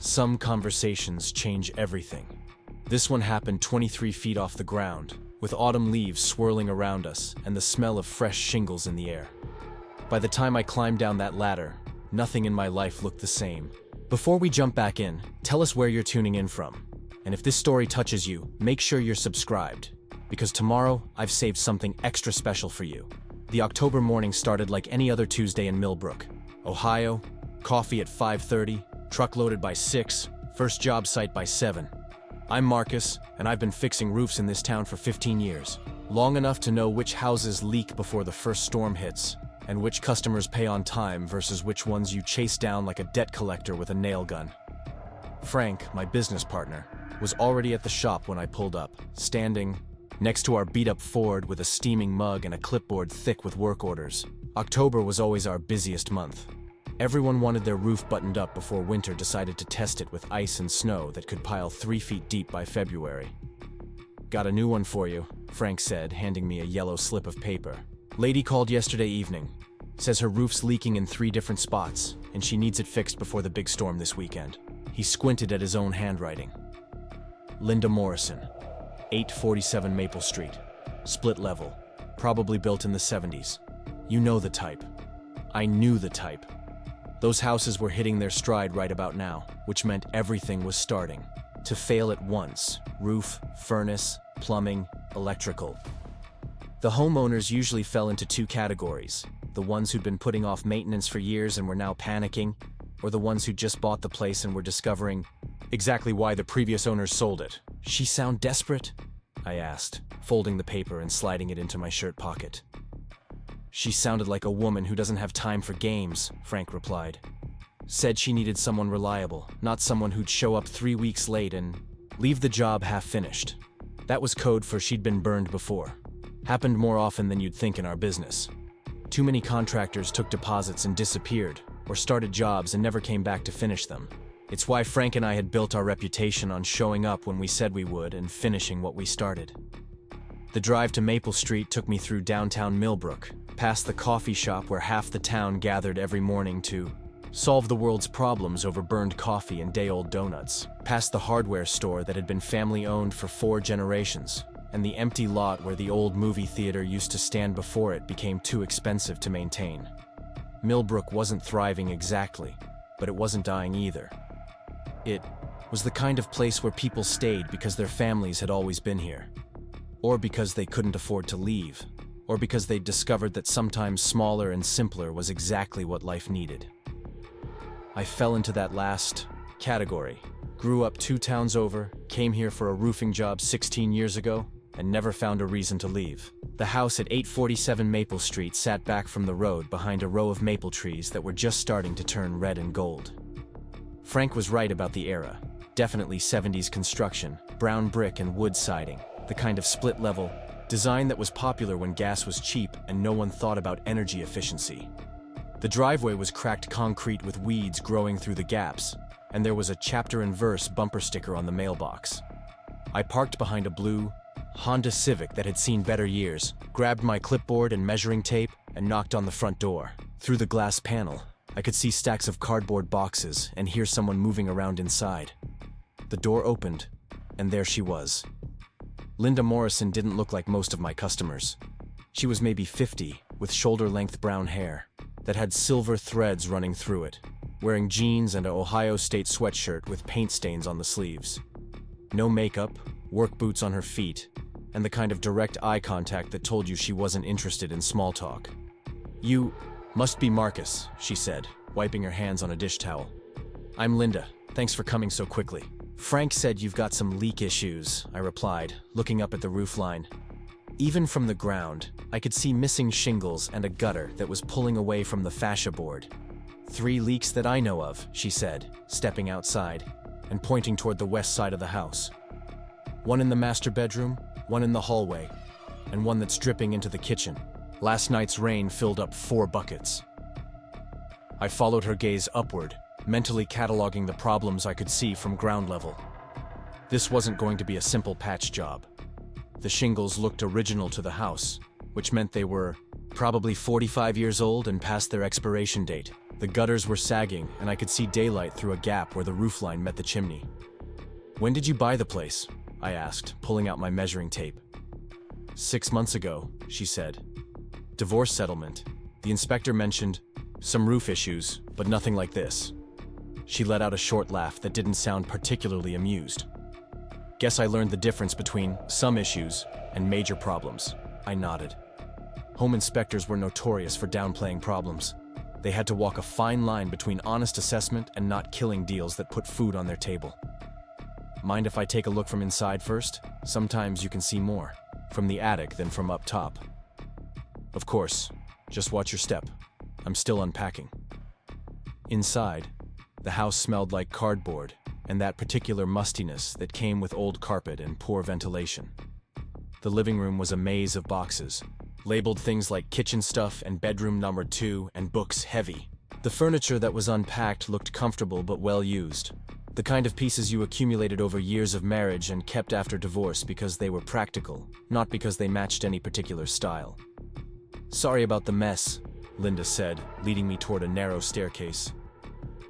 Some conversations change everything. This one happened 23 feet off the ground, with autumn leaves swirling around us and the smell of fresh shingles in the air. By the time I climbed down that ladder, nothing in my life looked the same. Before we jump back in, tell us where you're tuning in from. And if this story touches you, make sure you're subscribed, because tomorrow I've saved something extra special for you. The October morning started like any other Tuesday in Millbrook, Ohio. Coffee at 5:30, truck loaded by 6, first job site by 7. I'm Marcus, and I've been fixing roofs in this town for 15 years. Long enough to know which houses leak before the first storm hits, and which customers pay on time versus which ones you chase down like a debt collector with a nail gun. Frank, my business partner, was already at the shop when I pulled up, standing next to our beat-up Ford with a steaming mug and a clipboard thick with work orders. October was always our busiest month. Everyone wanted their roof buttoned up before winter decided to test it with ice and snow that could pile 3 feet deep by February. "Got a new one for you," Frank said, handing me a yellow slip of paper. "Lady called yesterday evening. Says her roof's leaking in 3 different spots, and she needs it fixed before the big storm this weekend." He squinted at his own handwriting. Linda Morrison, 847 Maple Street. Split level. Probably built in the 70s. You know the type. I knew the type. Those houses were hitting their stride right about now, which meant everything was starting to fail at once: roof, furnace, plumbing, electrical. The homeowners usually fell into 2 categories: the ones who'd been putting off maintenance for years and were now panicking, or the ones who just bought the place and were discovering exactly why the previous owners sold it. "She sound desperate?" I asked, folding the paper and sliding it into my shirt pocket. "She sounded like a woman who doesn't have time for games," Frank replied. "Said she needed someone reliable, not someone who'd show up 3 weeks late and leave the job half-finished." That was code for she'd been burned before. Happened more often than you'd think in our business. Too many contractors took deposits and disappeared, or started jobs and never came back to finish them. It's why Frank and I had built our reputation on showing up when we said we would and finishing what we started. The drive to Maple Street took me through downtown Millbrook, past the coffee shop where half the town gathered every morning to solve the world's problems over burned coffee and day-old donuts, past the hardware store that had been family-owned for 4 generations, and the empty lot where the old movie theater used to stand before it became too expensive to maintain. Millbrook wasn't thriving exactly, but it wasn't dying either. It was the kind of place where people stayed because their families had always been here, or because they couldn't afford to leave, or because they'd discovered that sometimes smaller and simpler was exactly what life needed. I fell into that last category. Grew up 2 towns over, came here for a roofing job 16 years ago, and never found a reason to leave. The house at 847 Maple Street sat back from the road behind a row of maple trees that were just starting to turn red and gold. Frank was right about the era. Definitely 70s construction, brown brick and wood siding, the kind of split-level design that was popular when gas was cheap and no one thought about energy efficiency. The driveway was cracked concrete with weeds growing through the gaps, and there was a chapter and verse bumper sticker on the mailbox. I parked behind a blue Honda Civic that had seen better years, grabbed my clipboard and measuring tape, and knocked on the front door. Through the glass panel, I could see stacks of cardboard boxes and hear someone moving around inside. The door opened, and there she was. Linda Morrison didn't look like most of my customers. She was maybe 50, with shoulder-length brown hair that had silver threads running through it, wearing jeans and an Ohio State sweatshirt with paint stains on the sleeves. No makeup, work boots on her feet, and the kind of direct eye contact that told you she wasn't interested in small talk. "You must be Marcus," she said, wiping her hands on a dish towel. "I'm Linda. Thanks for coming so quickly." "Frank said you've got some leak issues," I replied, looking up at the roofline. Even from the ground, I could see missing shingles and a gutter that was pulling away from the fascia board. "3 leaks that I know of," she said, stepping outside and pointing toward the west side of the house. "One in the master bedroom, one in the hallway, and one that's dripping into the kitchen. Last night's rain filled up 4 buckets." I followed her gaze upward, mentally cataloging the problems I could see from ground level. This wasn't going to be a simple patch job. The shingles looked original to the house, which meant they were probably 45 years old and past their expiration date. The gutters were sagging, and I could see daylight through a gap where the roofline met the chimney. "When did you buy the place?" I asked, pulling out my measuring tape. 6 months ago, she said. "Divorce settlement." The inspector mentioned some roof issues, but nothing like this. She let out a short laugh that didn't sound particularly amused. "Guess I learned the difference between some issues and major problems." I nodded. Home inspectors were notorious for downplaying problems. They had to walk a fine line between honest assessment and not killing deals that put food on their table. "Mind if I take a look from inside first? Sometimes you can see more from the attic than from up top." "Of course. Just watch your step. I'm still unpacking." Inside, the house smelled like cardboard and that particular mustiness that came with old carpet and poor ventilation. The living room was a maze of boxes, labeled things like kitchen stuff and bedroom number 2 and books heavy. The furniture that was unpacked looked comfortable but well used. The kind of pieces you accumulated over years of marriage and kept after divorce because they were practical, not because they matched any particular style. "Sorry about the mess," Linda said, leading me toward a narrow staircase.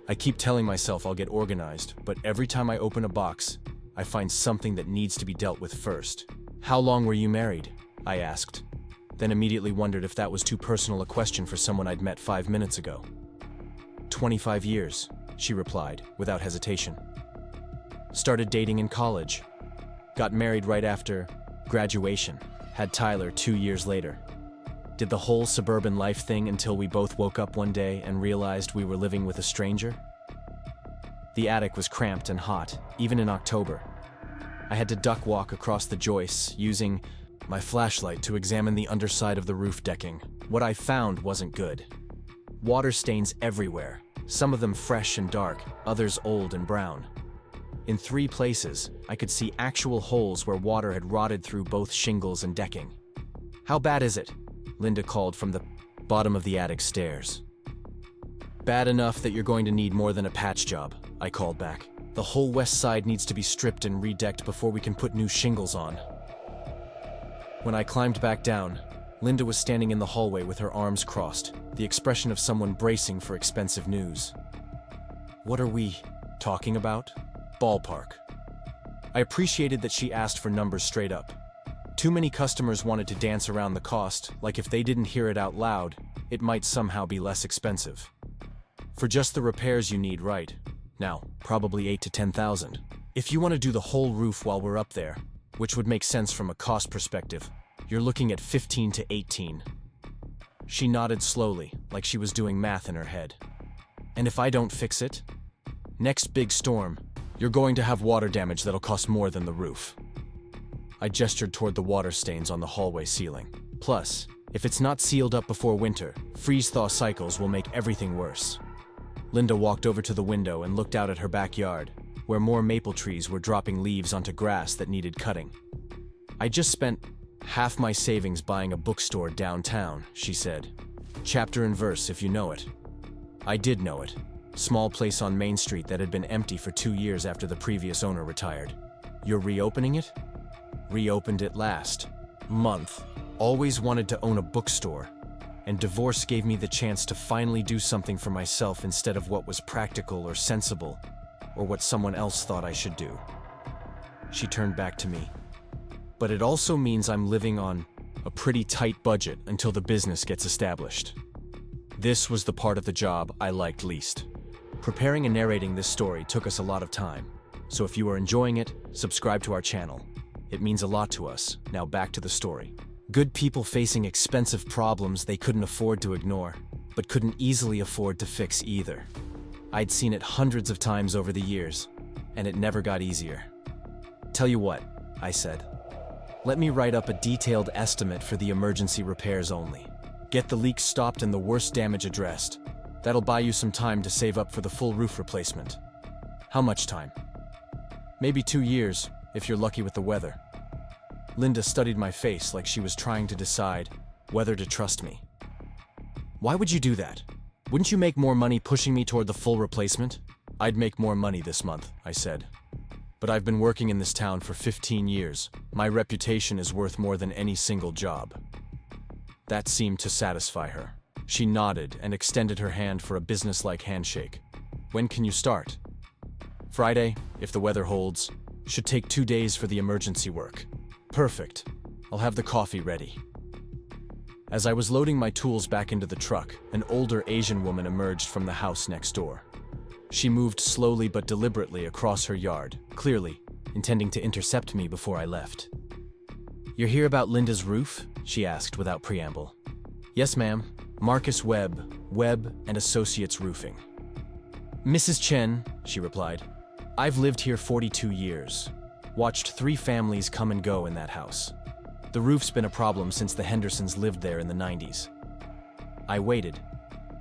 "I keep telling myself I'll get organized, but every time I open a box, I find something that needs to be dealt with first." "How long were you married?" I asked, then immediately wondered if that was too personal a question for someone I'd met 5 minutes ago. 25 years, she replied, without hesitation. "Started dating in college. Got married right after graduation. Had Tyler 2 years later. Did the whole suburban life thing until we both woke up one day and realized we were living with a stranger." The attic was cramped and hot, even in October. I had to duck walk across the joists, using my flashlight to examine the underside of the roof decking. What I found wasn't good. Water stains everywhere, some of them fresh and dark, others old and brown. In 3 places, I could see actual holes where water had rotted through both shingles and decking. "How bad is it?" Linda called from the bottom of the attic stairs. "Bad enough that you're going to need more than a patch job," I called back. "The whole west side needs to be stripped and redecked before we can put new shingles on." When I climbed back down, Linda was standing in the hallway with her arms crossed, the expression of someone bracing for expensive news. "What are we talking about?" "Ballpark." I appreciated that she asked for numbers straight up. Too many customers wanted to dance around the cost, like if they didn't hear it out loud, it might somehow be less expensive. "For just the repairs you need, right now, probably 8 to 10,000. If you want to do the whole roof while we're up there, which would make sense from a cost perspective, you're looking at 15 to 18. She nodded slowly, like she was doing math in her head. "And if I don't fix it? Next big storm, you're going to have water damage that'll cost more than the roof." I gestured toward the water stains on the hallway ceiling. "Plus, if it's not sealed up before winter, freeze-thaw cycles will make everything worse." Linda walked over to the window and looked out at her backyard, where more maple trees were dropping leaves onto grass that needed cutting. "I just spent half my savings buying a bookstore downtown," she said. "Chapter and verse, if you know it." I did know it. Small place on Main Street that had been empty for 2 years after the previous owner retired. "You're reopening it?" "Reopened it last month. Always wanted to own a bookstore, and divorce gave me the chance to finally do something for myself instead of what was practical or sensible, or what someone else thought I should do." She turned back to me. "But it also means I'm living on a pretty tight budget until the business gets established." This was the part of the job I liked least. Preparing and narrating this story took us a lot of time, so if you are enjoying it, subscribe to our channel. It means a lot to us. Now back to the story. Good people facing expensive problems they couldn't afford to ignore, but couldn't easily afford to fix either. I'd seen it hundreds of times over the years, and it never got easier. "Tell you what," I said. "Let me write up a detailed estimate for the emergency repairs only. Get the leaks stopped and the worst damage addressed. That'll buy you some time to save up for the full roof replacement." "How much time?" "Maybe 2 years, if you're lucky with the weather." Linda studied my face like she was trying to decide whether to trust me. "Why would you do that? Wouldn't you make more money pushing me toward the full replacement?" "I'd make more money this month," I said. "But I've been working in this town for 15 years. My reputation is worth more than any single job." That seemed to satisfy her. She nodded and extended her hand for a businesslike handshake. When can you start? Friday, if the weather holds. Should take 2 days for the emergency work. Perfect. I'll have the coffee ready. As I was loading my tools back into the truck, an older Asian woman emerged from the house next door. She moved slowly but deliberately across her yard, clearly intending to intercept me before I left. "You're here about Linda's roof?" she asked without preamble. "Yes, ma'am. Marcus Webb and Associates Roofing." "Mrs. Chen," she replied, "I've lived here 42 years. Watched 3 families come and go in that house. The roof's been a problem since the Hendersons lived there in the 90s. I waited.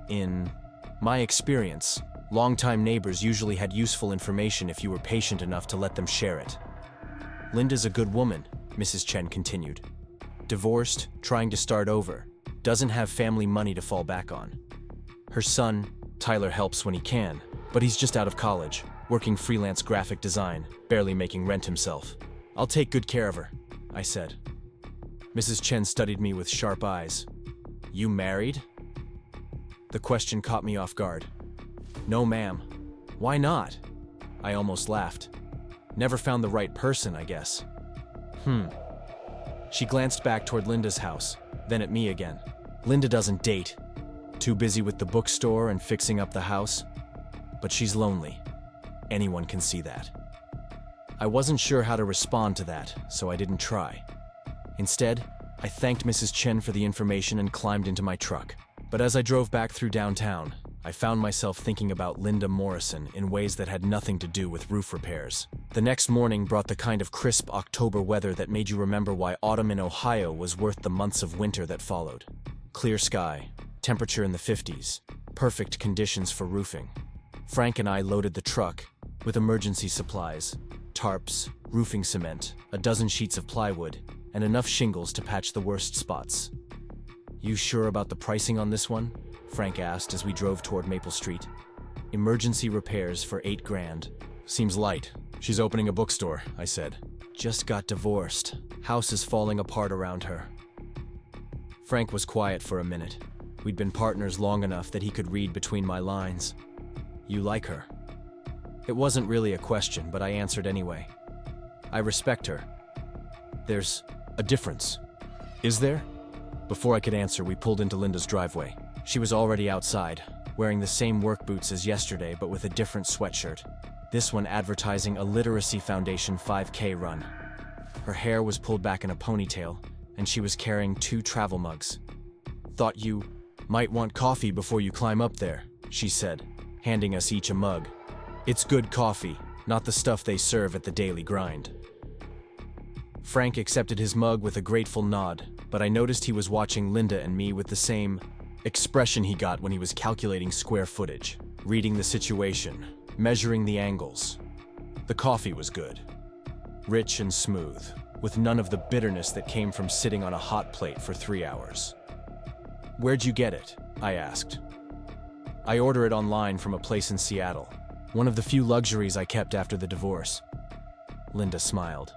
In my experience, longtime neighbors usually had useful information if you were patient enough to let them share it. Linda's a good woman," Mrs. Chen continued. "Divorced, trying to start over, doesn't have family money to fall back on. Her son, Tyler, helps when he can, but he's just out of college, working freelance graphic design, barely making rent himself. I'll take good care of her," I said. Mrs. Chen studied me with sharp eyes. "You married?" The question caught me off guard. "No, ma'am." "Why not?" I almost laughed. "Never found the right person, I guess." She glanced back toward Linda's house, then at me again. "Linda doesn't date. Too busy with the bookstore and fixing up the house. But she's lonely. Anyone can see that." I wasn't sure how to respond to that, so I didn't try. Instead, I thanked Mrs. Chen for the information and climbed into my truck. But as I drove back through downtown, I found myself thinking about Linda Morrison in ways that had nothing to do with roof repairs. The next morning brought the kind of crisp October weather that made you remember why autumn in Ohio was worth the months of winter that followed. Clear sky, temperature in the 50s, perfect conditions for roofing. Frank and I loaded the truck with emergency supplies, tarps, roofing cement, a dozen sheets of plywood, and enough shingles to patch the worst spots. "You sure about the pricing on this one?" Frank asked as we drove toward Maple Street. "Emergency repairs for $8,000. Seems light. She's opening a bookstore," I said. "Just got divorced. House is falling apart around her." Frank was quiet for a minute. We'd been partners long enough that he could read between my lines. "You like her?" It wasn't really a question, but I answered anyway. "I respect her." "There's a difference." "Is there?" Before I could answer, we pulled into Linda's driveway. She was already outside, wearing the same work boots as yesterday but with a different sweatshirt, this one advertising a Literacy Foundation 5K run. Her hair was pulled back in a ponytail, and she was carrying 2 travel mugs. "Thought you might want coffee before you climb up there," she said, handing us each a mug. "It's good coffee, not the stuff they serve at the daily grind." Frank accepted his mug with a grateful nod, but I noticed he was watching Linda and me with the same expression he got when he was calculating square footage, reading the situation, measuring the angles. The coffee was good. Rich and smooth, with none of the bitterness that came from sitting on a hot plate for 3 hours. "Where'd you get it?" I asked. "I order it online from a place in Seattle. One of the few luxuries I kept after the divorce." Linda smiled.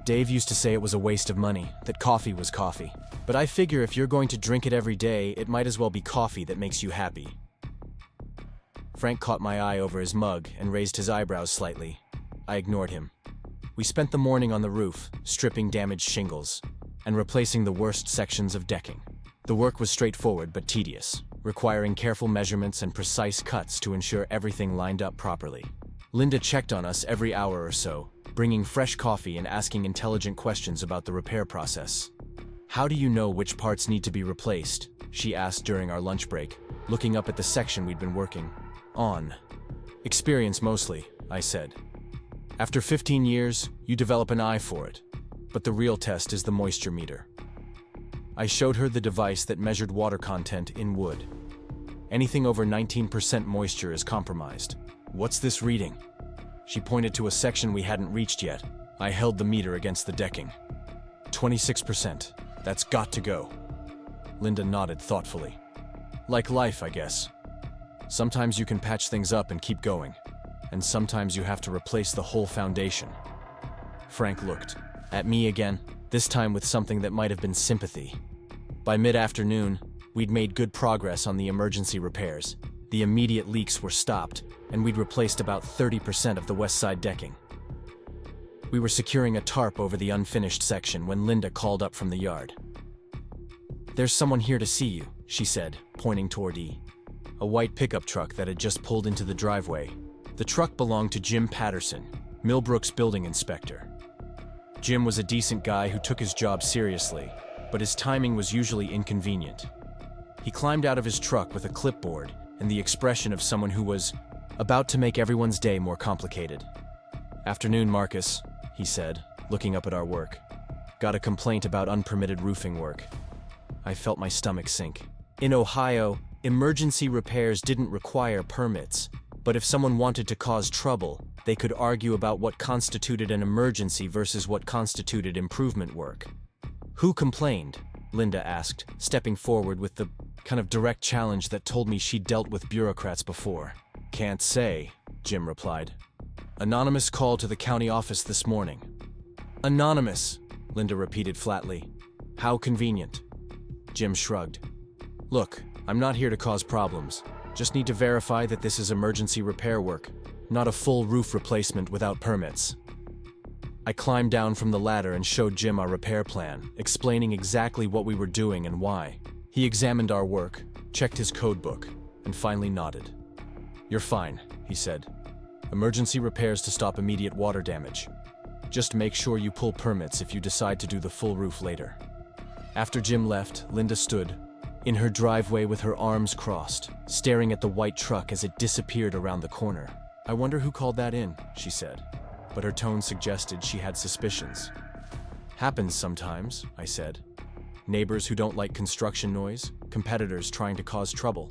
"Dave used to say it was a waste of money, that coffee was coffee. But I figure if you're going to drink it every day, it might as well be coffee that makes you happy." Frank caught my eye over his mug and raised his eyebrows slightly. I ignored him. We spent the morning on the roof, stripping damaged shingles, and replacing the worst sections of decking. The work was straightforward but tedious, requiring careful measurements and precise cuts to ensure everything lined up properly. Linda checked on us every hour or so, bringing fresh coffee and asking intelligent questions about the repair process. "How do you know which parts need to be replaced?" she asked during our lunch break, looking up at the section we'd been working on. "Experience mostly," I said. "After 15 years, you develop an eye for it, but the real test is the moisture meter." I showed her the device that measured water content in wood. Anything over 19% moisture is compromised. "What's this reading?" She pointed to a section we hadn't reached yet. I held the meter against the decking. 26%. That's got to go." Linda nodded thoughtfully. "Like life, I guess. Sometimes you can patch things up and keep going, and sometimes you have to replace the whole foundation." Frank looked at me again, this time with something that might have been sympathy. By mid-afternoon, We'd made good progress on the emergency repairs. The immediate leaks were stopped, and we'd replaced about 30% of the west side decking. We were securing a tarp over the unfinished section when Linda called up from the yard. "There's someone here to see you," she said, pointing toward a white pickup truck that had just pulled into the driveway. The truck belonged to Jim Patterson, Millbrook's building inspector. Jim was a decent guy who took his job seriously, but his timing was usually inconvenient. He climbed out of his truck with a clipboard and the expression of someone who was about to make everyone's day more complicated. "Afternoon, Marcus," he said, looking up at our work. "Got a complaint about unpermitted roofing work." I felt my stomach sink. In Ohio, emergency repairs didn't require permits, but if someone wanted to cause trouble, they could argue about what constituted an emergency versus what constituted improvement work. "Who complained?" Linda asked, stepping forward with the kind of direct challenge that told me she'd dealt with bureaucrats before. "Can't say," Jim replied. "Anonymous call to the county office this morning." "Anonymous," Linda repeated flatly. "How convenient." Jim shrugged. "Look, I'm not here to cause problems. Just need to verify that this is emergency repair work, not a full roof replacement without permits." I climbed down from the ladder and showed Jim our repair plan, explaining exactly what we were doing and why. He examined our work, checked his code book, and finally nodded. "You're fine," he said. "Emergency repairs to stop immediate water damage. Just make sure you pull permits if you decide to do the full roof later." After Jim left, Linda stood in her driveway with her arms crossed, staring at the white truck as it disappeared around the corner. "I wonder who called that in," she said, but her tone suggested she had suspicions. "Happens sometimes," I said. "Neighbors who don't like construction noise, competitors trying to cause trouble.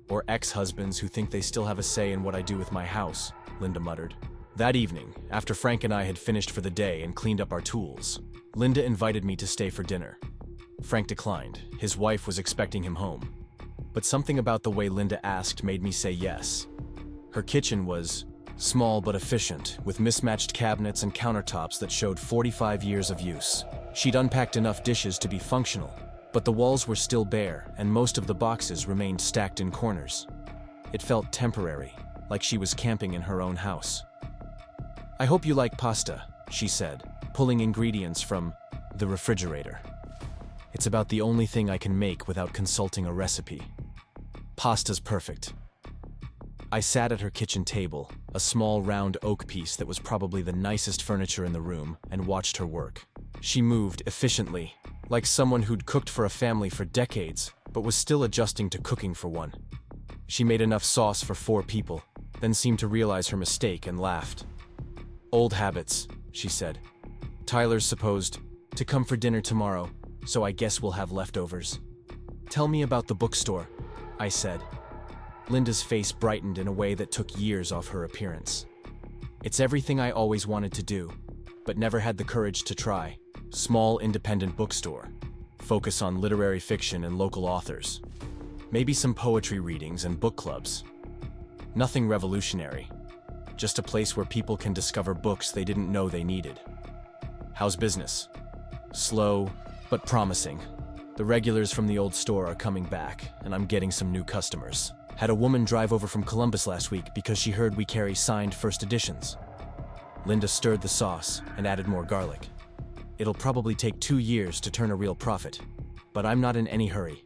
Or ex-husbands who think they still have a say in what I do with my house," Linda muttered. That evening, after Frank and I had finished for the day and cleaned up our tools, Linda invited me to stay for dinner. Frank declined. His wife was expecting him home. But something about the way Linda asked made me say yes. Her kitchen was small but efficient, with mismatched cabinets and countertops that showed 45 years of use. She'd unpacked enough dishes to be functional, but the walls were still bare and most of the boxes remained stacked in corners. It felt temporary, like she was camping in her own house. "I hope you like pasta," she said, pulling ingredients from the refrigerator. "It's about the only thing I can make without consulting a recipe. Pasta's perfect." I sat at her kitchen table, a small round oak piece that was probably the nicest furniture in the room, and watched her work. She moved efficiently, like someone who'd cooked for a family for decades, but was still adjusting to cooking for one. She made enough sauce for 4 people, then seemed to realize her mistake and laughed. "Old habits," she said. "Tyler's supposed to come for dinner tomorrow, so I guess we'll have leftovers." "Tell me about the bookstore," I said. Linda's face brightened in a way that took years off her appearance. "It's everything I always wanted to do, but never had the courage to try. Small independent bookstore. Focus on literary fiction and local authors. Maybe some poetry readings and book clubs. Nothing revolutionary. Just a place where people can discover books they didn't know they needed." "How's business?" "Slow, but promising. The regulars from the old store are coming back, and I'm getting some new customers. Had a woman drive over from Columbus last week because she heard we carry signed first editions." Linda stirred the sauce and added more garlic. "It'll probably take 2 years to turn a real profit, but I'm not in any hurry.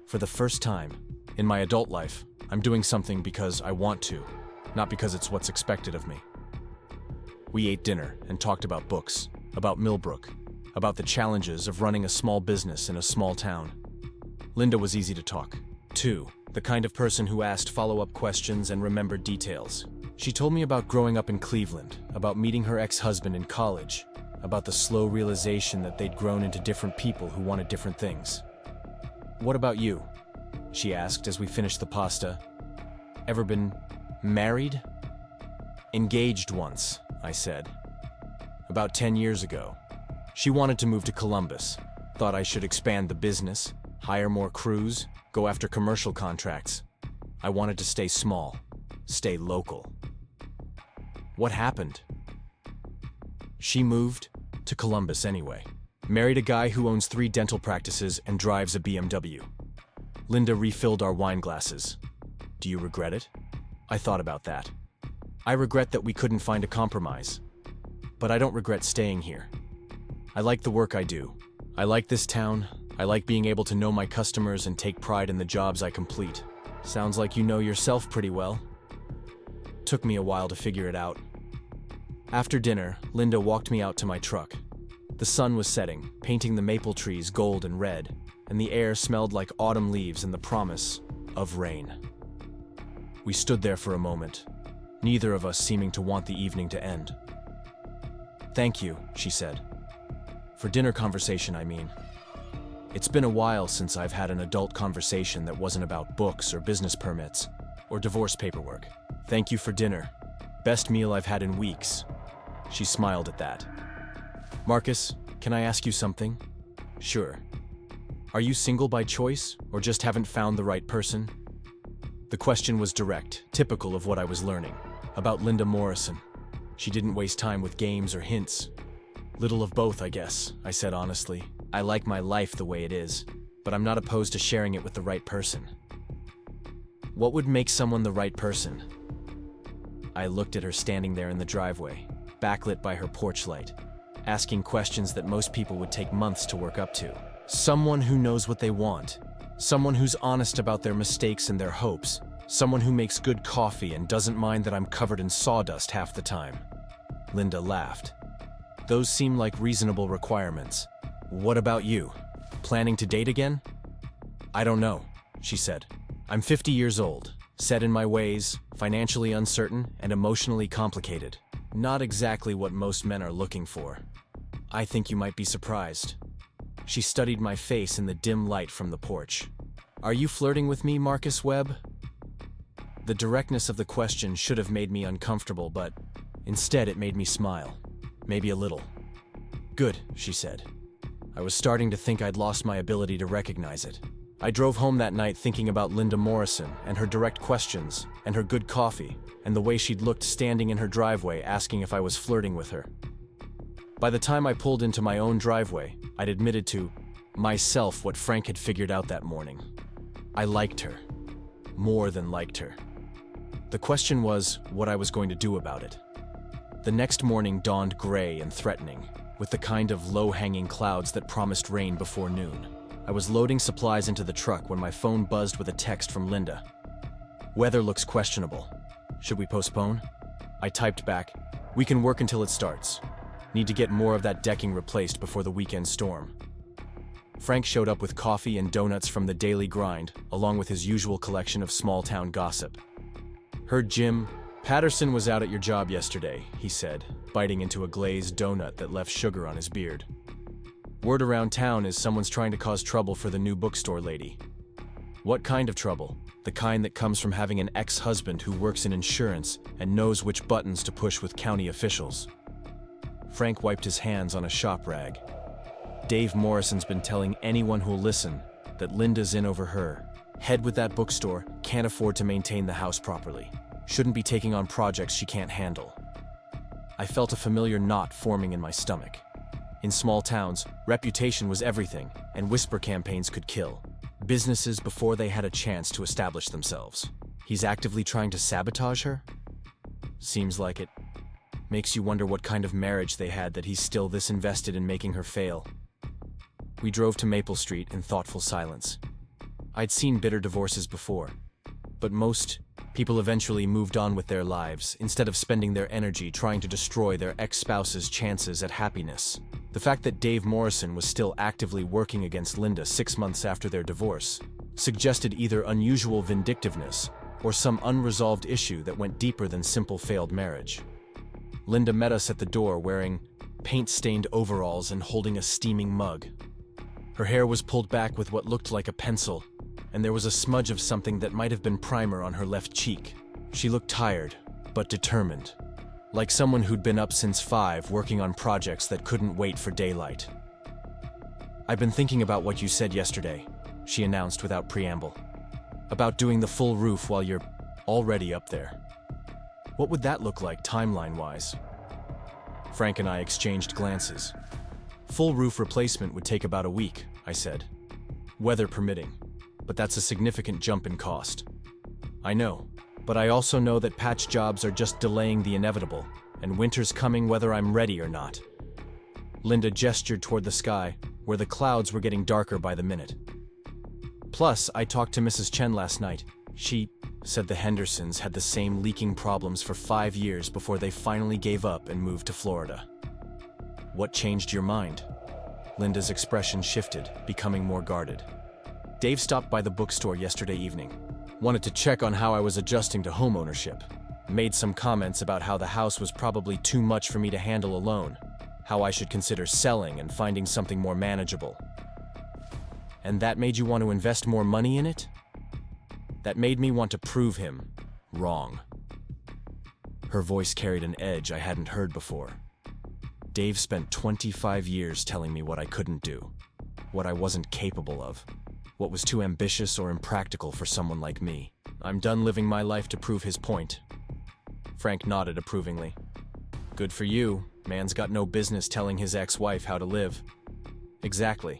For the first time in my adult life, I'm doing something because I want to, not because it's what's expected of me." We ate dinner and talked about books, about Millbrook, about the challenges of running a small business in a small town. Linda was easy to talk to, the kind of person who asked follow-up questions and remembered details. She told me about growing up in Cleveland, about meeting her ex-husband in college, about the slow realization that they'd grown into different people who wanted different things. "What about you?" she asked as we finished the pasta. "Ever been married?" "Engaged once," I said. "About 10 years ago. She wanted to move to Columbus. Thought I should expand the business, hire more crews, go after commercial contracts. I wanted to stay small, stay local." "What happened?" "She moved to Columbus anyway. Married a guy who owns 3 dental practices and drives a BMW. Linda refilled our wine glasses. Do you regret it? I thought about that. I regret that we couldn't find a compromise. But I don't regret staying here. I like the work I do. I like this town. I like being able to know my customers and take pride in the jobs I complete. Sounds like you know yourself pretty well. Took me a while to figure it out. After dinner, Linda walked me out to my truck. The sun was setting, painting the maple trees gold and red, and the air smelled like autumn leaves and the promise of rain. We stood there for a moment, neither of us seeming to want the evening to end. "Thank you," she said. "For dinner conversation, I mean. It's been a while since I've had an adult conversation that wasn't about books or business permits or divorce paperwork. Thank you for dinner. Best meal I've had in weeks." She smiled at that. "Marcus, can I ask you something?" "Sure." "Are you single by choice or just haven't found the right person?" The question was direct, typical of what I was learning about Linda Morrison. She didn't waste time with games or hints. "Little of both, I guess," I said honestly. "I like my life the way it is, but I'm not opposed to sharing it with the right person." "What would make someone the right person?" I looked at her standing there in the driveway, backlit by her porch light, asking questions that most people would take months to work up to. Someone who knows what they want. Someone who's honest about their mistakes and their hopes. Someone who makes good coffee and doesn't mind that I'm covered in sawdust half the time. Linda laughed. "Those seem like reasonable requirements. What about you? Planning to date again?" "I don't know," she said. "I'm 50 years old, set in my ways, financially uncertain, and emotionally complicated. Not exactly what most men are looking for. I think you might be surprised." She studied my face in the dim light from the porch. "Are you flirting with me, Marcus Webb?" The directness of the question should have made me uncomfortable, but instead it made me smile. Maybe a little. "Good," she said. I was starting to think I'd lost my ability to recognize it. I drove home that night thinking about Linda Morrison and her direct questions and her good coffee and the way she'd looked standing in her driveway asking if I was flirting with her. By the time I pulled into my own driveway, I'd admitted to myself what Frank had figured out that morning. I liked her. More than liked her. The question was what I was going to do about it. The next morning dawned gray and threatening, with the kind of low-hanging clouds that promised rain before noon. I was loading supplies into the truck when my phone buzzed with a text from Linda. "Weather looks questionable. Should we postpone?" I typed back, "We can work until it starts. Need to get more of that decking replaced before the weekend storm." Frank showed up with coffee and donuts from the daily grind, along with his usual collection of small-town gossip. "Heard Jim Patterson was out at your job yesterday," he said, biting into a glazed donut that left sugar on his beard. "Word around town is someone's trying to cause trouble for the new bookstore lady." "What kind of trouble?" "The kind that comes from having an ex-husband who works in insurance and knows which buttons to push with county officials." Frank wiped his hands on a shop rag. "Dave Morrison's been telling anyone who'll listen that Linda's in over her. Head with that bookstore, can't afford to maintain the house properly. Shouldn't be taking on projects she can't handle." I felt a familiar knot forming in my stomach. In small towns, reputation was everything, and whisper campaigns could kill businesses before they had a chance to establish themselves. He's actively trying to sabotage her? Seems like it. Makes you wonder what kind of marriage they had that he's still this invested in making her fail. We drove to Maple Street in thoughtful silence. I'd seen bitter divorces before, but most people eventually moved on with their lives instead of spending their energy trying to destroy their ex-spouse's chances at happiness. The fact that Dave Morrison was still actively working against Linda 6 months after their divorce suggested either unusual vindictiveness or some unresolved issue that went deeper than simple failed marriage. Linda met us at the door wearing paint-stained overalls and holding a steaming mug. Her hair was pulled back with what looked like a pencil, and there was a smudge of something that might have been primer on her left cheek. She looked tired, but determined, like someone who'd been up since 5 working on projects that couldn't wait for daylight. "I've been thinking about what you said yesterday," she announced without preamble. "About doing the full roof while you're already up there. What would that look like timeline-wise?" Frank and I exchanged glances. Full roof replacement would take about a week, I said. Weather permitting. But that's a significant jump in cost. I know, but I also know that patch jobs are just delaying the inevitable, and winter's coming whether I'm ready or not. Linda gestured toward the sky, where the clouds were getting darker by the minute. Plus, I talked to Mrs. Chen last night. She said the Hendersons had the same leaking problems for 5 years before they finally gave up and moved to Florida. What changed your mind? Linda's expression shifted, becoming more guarded. Dave stopped by the bookstore yesterday evening. Wanted to check on how I was adjusting to homeownership. Made some comments about how the house was probably too much for me to handle alone, how I should consider selling and finding something more manageable. And that made you want to invest more money in it? That made me want to prove him wrong. Her voice carried an edge I hadn't heard before. Dave spent 25 years telling me what I couldn't do, what I wasn't capable of, what was too ambitious or impractical for someone like me. I'm done living my life to prove his point. Frank nodded approvingly. Good for you. Man's got no business telling his ex-wife how to live. Exactly.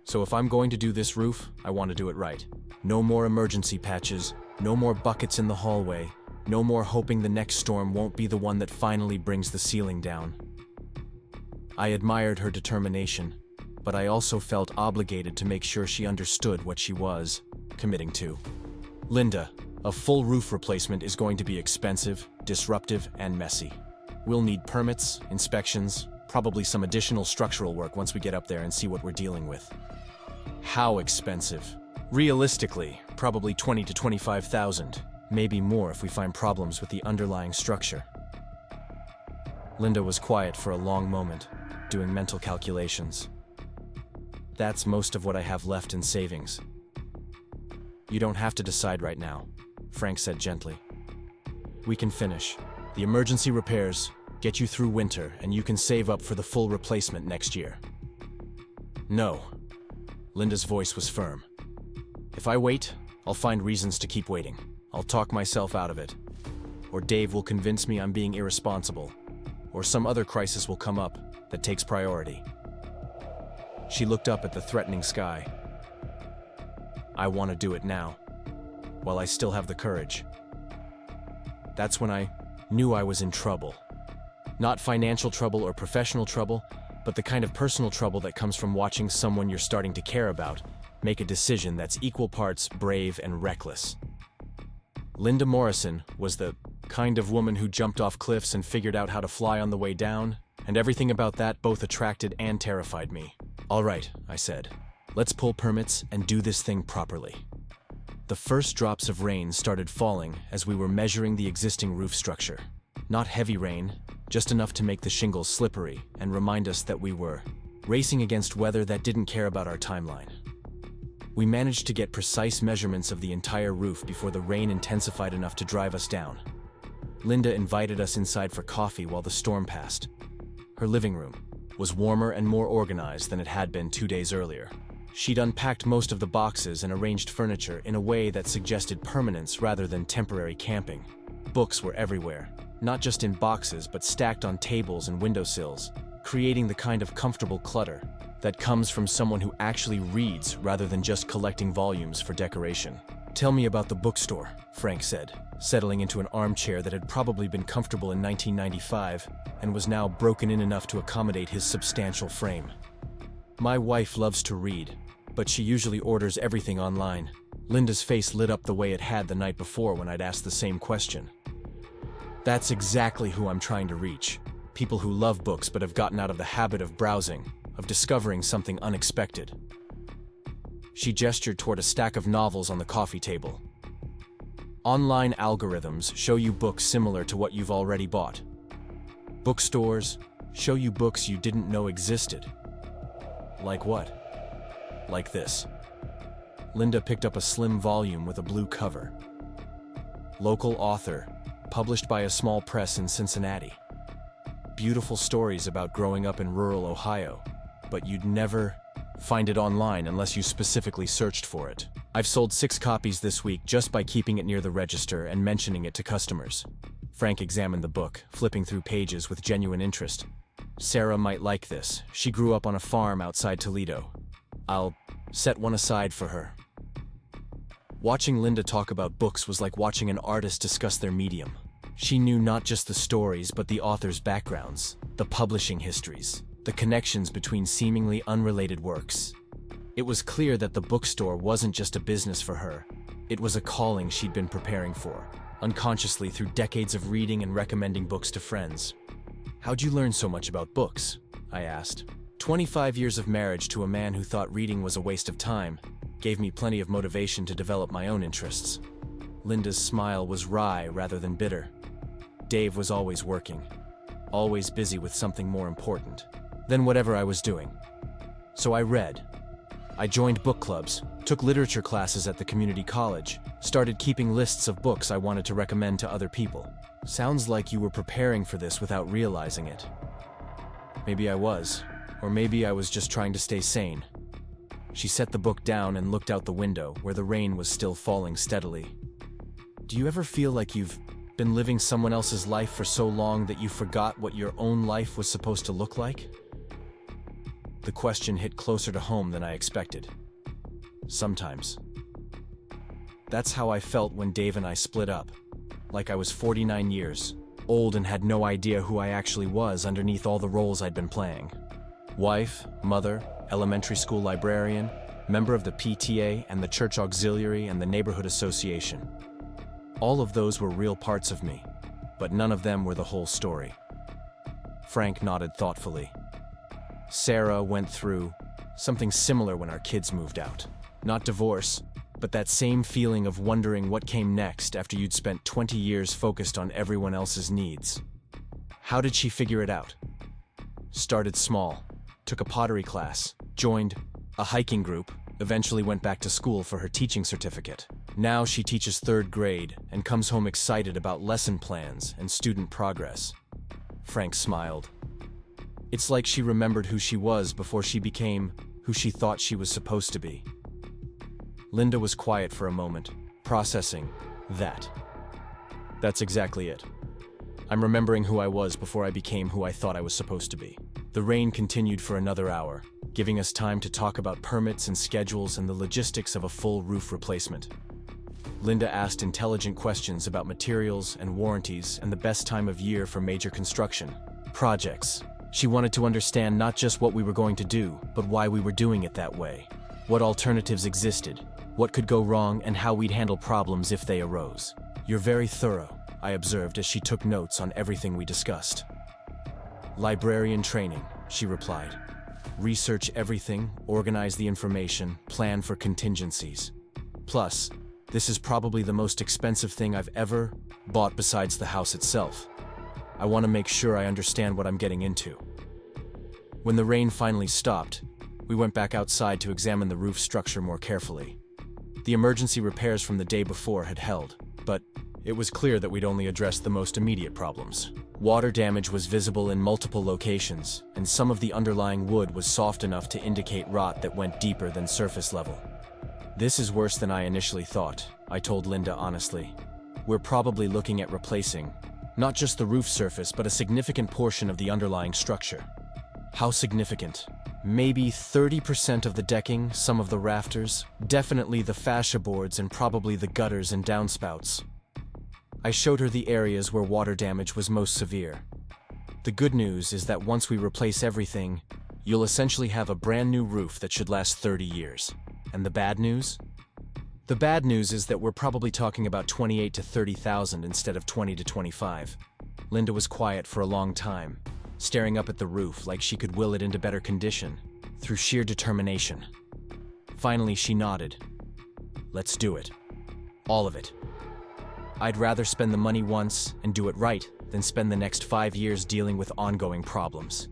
So if I'm going to do this roof, I want to do it right. No more emergency patches, no more buckets in the hallway, no more hoping the next storm won't be the one that finally brings the ceiling down. I admired her determination, but I also felt obligated to make sure she understood what she was committing to. Linda, a full roof replacement is going to be expensive, disruptive, and messy. We'll need permits, inspections, probably some additional structural work once we get up there and see what we're dealing with. How expensive? Realistically, probably $20,000 to $25,000, maybe more if we find problems with the underlying structure. Linda was quiet for a long moment, doing mental calculations. That's most of what I have left in savings. You don't have to decide right now, Frank said gently. We can finish. The emergency repairs, get you through winter, and you can save up for the full replacement next year. No. Linda's voice was firm. If I wait, I'll find reasons to keep waiting. I'll talk myself out of it. Or Dave will convince me I'm being irresponsible. Or some other crisis will come up that takes priority. She looked up at the threatening sky. I want to do it now, while I still have the courage. That's when I knew I was in trouble. Not financial trouble or professional trouble, but the kind of personal trouble that comes from watching someone you're starting to care about make a decision that's equal parts brave and reckless. Linda Morrison was the kind of woman who jumped off cliffs and figured out how to fly on the way down, and everything about that both attracted and terrified me. All right, I said. Let's pull permits and do this thing properly. The first drops of rain started falling as we were measuring the existing roof structure. Not heavy rain, just enough to make the shingles slippery and remind us that we were racing against weather that didn't care about our timeline. We managed to get precise measurements of the entire roof before the rain intensified enough to drive us down. Linda invited us inside for coffee while the storm passed. Her living room was warmer and more organized than it had been 2 days earlier. She'd unpacked most of the boxes and arranged furniture in a way that suggested permanence rather than temporary camping. Books were everywhere, not just in boxes but stacked on tables and windowsills, creating the kind of comfortable clutter that comes from someone who actually reads rather than just collecting volumes for decoration. Tell me about the bookstore, Frank said, settling into an armchair that had probably been comfortable in 1995 and was now broken in enough to accommodate his substantial frame. My wife loves to read, but she usually orders everything online. Linda's face lit up the way it had the night before when I'd asked the same question. That's exactly who I'm trying to reach. People who love books but have gotten out of the habit of browsing, of discovering something unexpected. She gestured toward a stack of novels on the coffee table. Online algorithms show you books similar to what you've already bought. Bookstores show you books you didn't know existed. Like what? Like this. Linda picked up a slim volume with a blue cover. Local author, published by a small press in Cincinnati. Beautiful stories about growing up in rural Ohio, but you'd never find it online unless you specifically searched for it. I've sold 6 copies this week just by keeping it near the register and mentioning it to customers. Frank examined the book, flipping through pages with genuine interest. Sarah might like this. She grew up on a farm outside Toledo. I'll set one aside for her. Watching Linda talk about books was like watching an artist discuss their medium. She knew not just the stories, but the authors' backgrounds, the publishing histories, the connections between seemingly unrelated works. It was clear that the bookstore wasn't just a business for her. It was a calling she'd been preparing for, unconsciously through decades of reading and recommending books to friends. "How'd you learn so much about books?" I asked. 25 years of marriage to a man who thought reading was a waste of time gave me plenty of motivation to develop my own interests. Linda's smile was wry rather than bitter. Dave was always working, always busy with something more important than whatever I was doing. So I read. I joined book clubs, took literature classes at the community college, started keeping lists of books I wanted to recommend to other people. Sounds like you were preparing for this without realizing it. Maybe I was, or maybe I was just trying to stay sane. She set the book down and looked out the window, where the rain was still falling steadily. Do you ever feel like you've been living someone else's life for so long that you forgot what your own life was supposed to look like? The question hit closer to home than I expected. Sometimes. That's how I felt when Dave and I split up. Like I was 49 years, old and had no idea who I actually was underneath all the roles I'd been playing. Wife, mother, elementary school librarian, member of the PTA and the church auxiliary and the neighborhood association. All of those were real parts of me, but none of them were the whole story. Frank nodded thoughtfully. Sarah went through something similar when our kids moved out. Not divorce, but that same feeling of wondering what came next after you'd spent 20 years focused on everyone else's needs. How did she figure it out? Started small, took a pottery class, joined a hiking group, eventually went back to school for her teaching certificate. Now she teaches 3rd grade and comes home excited about lesson plans and student progress. Frank smiled. It's like she remembered who she was before she became who she thought she was supposed to be. Linda was quiet for a moment, processing that. That's exactly it. I'm remembering who I was before I became who I thought I was supposed to be. The rain continued for another hour, giving us time to talk about permits and schedules and the logistics of a full roof replacement. Linda asked intelligent questions about materials and warranties and the best time of year for major construction projects. She wanted to understand not just what we were going to do, but why we were doing it that way. What alternatives existed, what could go wrong, and how we'd handle problems if they arose. You're very thorough, I observed as she took notes on everything we discussed. Librarian training, she replied. Research everything, organize the information, plan for contingencies. Plus, this is probably the most expensive thing I've ever bought besides the house itself. I want to make sure I understand what I'm getting into. When the rain finally stopped, we went back outside to examine the roof structure more carefully. The emergency repairs from the day before had held, but it was clear that we'd only addressed the most immediate problems. Water damage was visible in multiple locations, and some of the underlying wood was soft enough to indicate rot that went deeper than surface level. This is worse than I initially thought, I told Linda honestly. We're probably looking at replacing not just the roof surface, but a significant portion of the underlying structure. How significant? Maybe 30% of the decking, some of the rafters, definitely the fascia boards, and probably the gutters and downspouts. I showed her the areas where water damage was most severe. The good news is that once we replace everything, you'll essentially have a brand new roof that should last 30 years. And the bad news? The bad news is that we're probably talking about 28 to 30,000 instead of 20 to 25. Linda was quiet for a long time, staring up at the roof like she could will it into better condition through sheer determination. Finally, she nodded. Let's do it. All of it. I'd rather spend the money once and do it right than spend the next 5 years dealing with ongoing problems.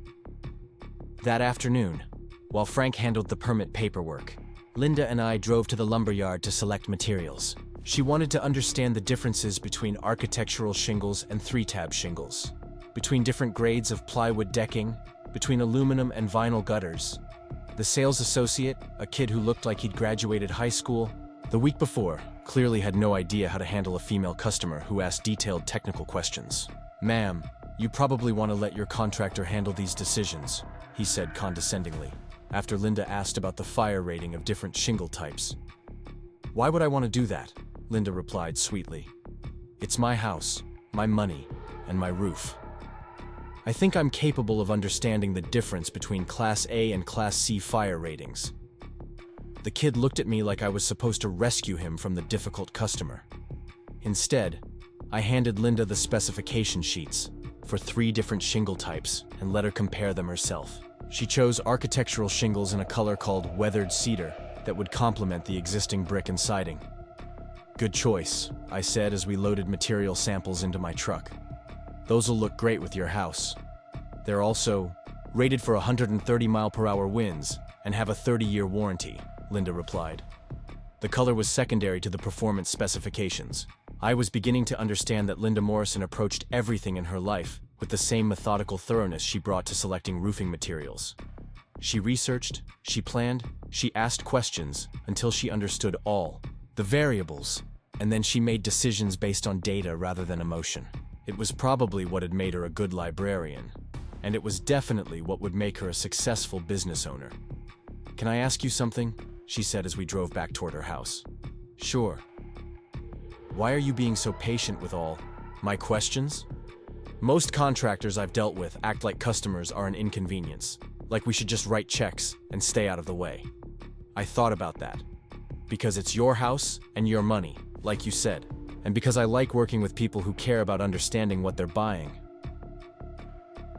That afternoon, while Frank handled the permit paperwork, Linda and I drove to the lumberyard to select materials. She wanted to understand the differences between architectural shingles and 3-tab shingles, between different grades of plywood decking, between aluminum and vinyl gutters. The sales associate, a kid who looked like he'd graduated high school the week before, clearly had no idea how to handle a female customer who asked detailed technical questions. "Ma'am, You probably want to let your contractor handle these decisions, he said condescendingly, after Linda asked about the fire rating of different shingle types. Why would I want to do that? Linda replied sweetly. It's my house, my money, and my roof. I think I'm capable of understanding the difference between Class A and Class C fire ratings. The kid looked at me like I was supposed to rescue him from the difficult customer. Instead, I handed Linda the specification sheets for 3 different shingle types and let her compare them herself. She chose architectural shingles in a color called weathered cedar that would complement the existing brick and siding. Good choice, I said as we loaded material samples into my truck. Those'll look great with your house. They're also rated for 130-mile-per-hour winds and have a 30-year warranty, Linda replied. The color was secondary to the performance specifications. I was beginning to understand that Linda Morrison approached everything in her life with the same methodical thoroughness she brought to selecting roofing materials. She researched, she planned, she asked questions until she understood all the variables, and then she made decisions based on data rather than emotion. It was probably what had made her a good librarian, and it was definitely what would make her a successful business owner. Can I ask you something? She said as we drove back toward her house. Sure. Why are you being so patient with all my questions? Most contractors I've dealt with act like customers are an inconvenience, like we should just write checks and stay out of the way. I thought about that. Because it's your house and your money, like you said, and because I like working with people who care about understanding what they're buying.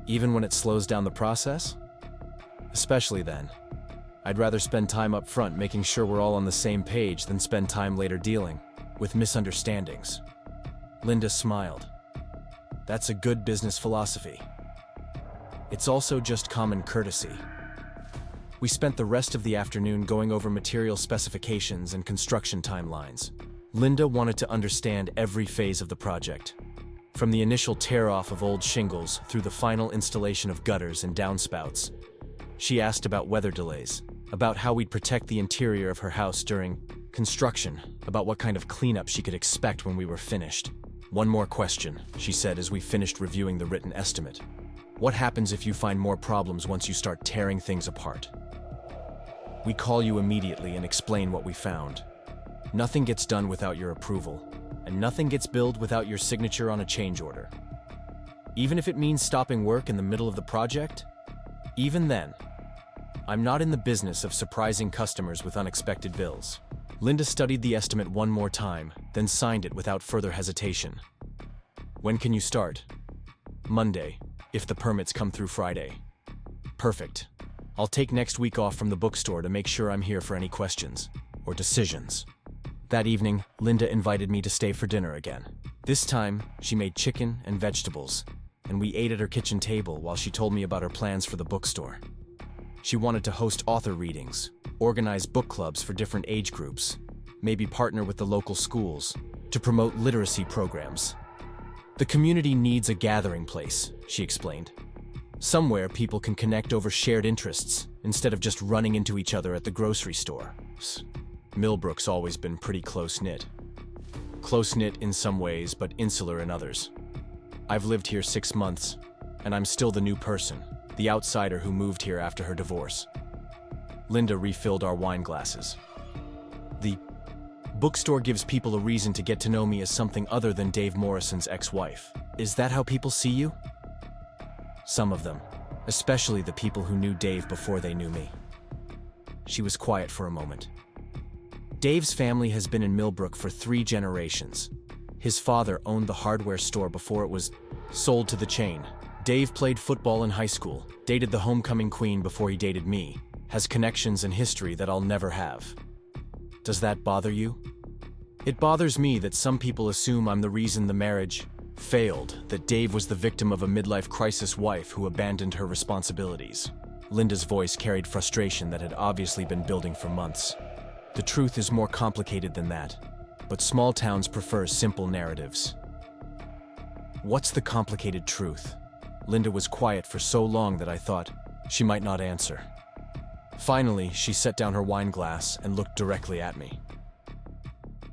Even when it slows down the process? Especially then. I'd rather spend time up front making sure we're all on the same page than spend time later dealing with misunderstandings. Linda smiled. That's a good business philosophy. It's also just common courtesy. We spent the rest of the afternoon going over material specifications and construction timelines. Linda wanted to understand every phase of the project, from the initial tear-off of old shingles through the final installation of gutters and downspouts. She asked about weather delays, about how we'd protect the interior of her house during construction, about what kind of cleanup she could expect when we were finished. One more question, she said as we finished reviewing the written estimate. What happens if you find more problems once you start tearing things apart? We call you immediately and explain what we found. Nothing gets done without your approval, and nothing gets billed without your signature on a change order. Even if it means stopping work in the middle of the project? Even then, I'm not in the business of surprising customers with unexpected bills. Linda studied the estimate one more time, then signed it without further hesitation. When can you start? Monday, if the permits come through Friday. Perfect. I'll take next week off from the bookstore to make sure I'm here for any questions or decisions. That evening, Linda invited me to stay for dinner again. This time, she made chicken and vegetables, and we ate at her kitchen table while she told me about her plans for the bookstore. She wanted to host author readings, organize book clubs for different age groups, maybe partner with the local schools to promote literacy programs. The community needs a gathering place, she explained. Somewhere people can connect over shared interests instead of just running into each other at the grocery store. Millbrook's always been pretty close-knit. Close-knit in some ways, but insular in others. I've lived here 6 months, and I'm still the new person, the outsider who moved here after her divorce. Linda refilled our wine glasses. The bookstore gives people a reason to get to know me as something other than Dave Morrison's ex-wife. Is that how people see you? Some of them, especially the people who knew Dave before they knew me. She was quiet for a moment. Dave's family has been in Millbrook for 3 generations. His father owned the hardware store before it was sold to the chain. Dave played football in high school, dated the homecoming queen before he dated me, has connections and history that I'll never have. Does that bother you? It bothers me that some people assume I'm the reason the marriage failed, that Dave was the victim of a midlife crisis wife who abandoned her responsibilities. Linda's voice carried frustration that had obviously been building for months. The truth is more complicated than that, but small towns prefer simple narratives. What's the complicated truth? Linda was quiet for so long that I thought she might not answer. Finally, she set down her wine glass and looked directly at me.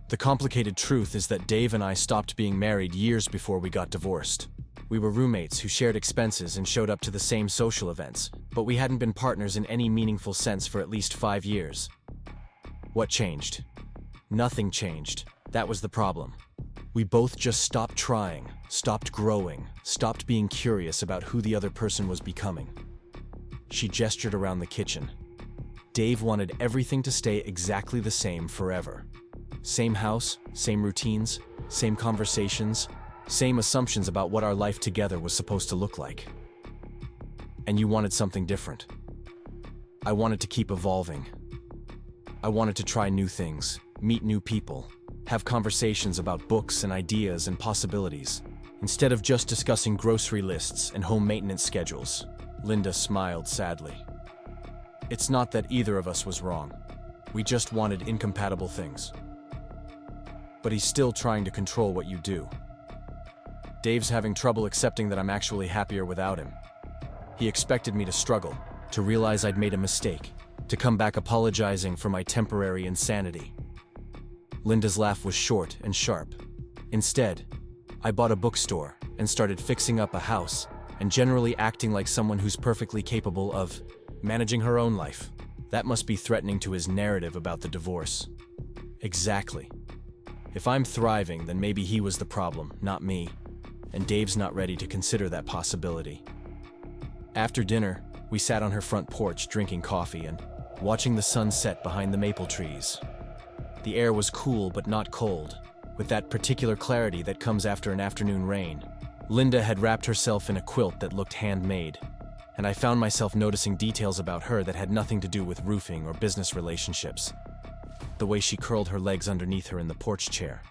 The complicated truth is that Dave and I stopped being married years before we got divorced. We were roommates who shared expenses and showed up to the same social events, but we hadn't been partners in any meaningful sense for at least 5 years. What changed? Nothing changed. That was the problem. We both just stopped trying, stopped growing, stopped being curious about who the other person was becoming. She gestured around the kitchen. Dave wanted everything to stay exactly the same forever. Same house, same routines, same conversations, same assumptions about what our life together was supposed to look like. And you wanted something different. I wanted to keep evolving. I wanted to try new things, meet new people, have conversations about books and ideas and possibilities, instead of just discussing grocery lists and home maintenance schedules. Linda smiled sadly. It's not that either of us was wrong. We just wanted incompatible things. But he's still trying to control what you do. Dave's having trouble accepting that I'm actually happier without him. He expected me to struggle, to realize I'd made a mistake, to come back apologizing for my temporary insanity. Linda's laugh was short and sharp. Instead, I bought a bookstore and started fixing up a house and generally acting like someone who's perfectly capable of managing her own life. That must be threatening to his narrative about the divorce. Exactly. If I'm thriving, then maybe he was the problem, not me. And Dave's not ready to consider that possibility. After dinner, we sat on her front porch drinking coffee and watching the sun set behind the maple trees. The air was cool but not cold, with that particular clarity that comes after an afternoon rain. Linda had wrapped herself in a quilt that looked handmade, and I found myself noticing details about her that had nothing to do with roofing or business relationships. The way she curled her legs underneath her in the porch chair.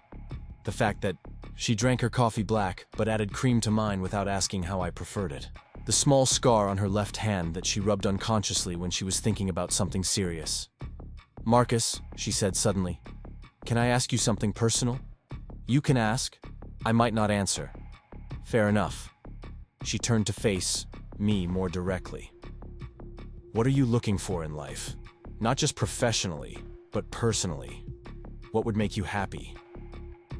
The fact that she drank her coffee black but added cream to mine without asking how I preferred it. The small scar on her left hand that she rubbed unconsciously when she was thinking about something serious. "Marcus," she said suddenly, "can I ask you something personal?" "You can ask. I might not answer." "Fair enough." She turned to face me more directly. "What are you looking for in life? Not just professionally, but personally. What would make you happy?"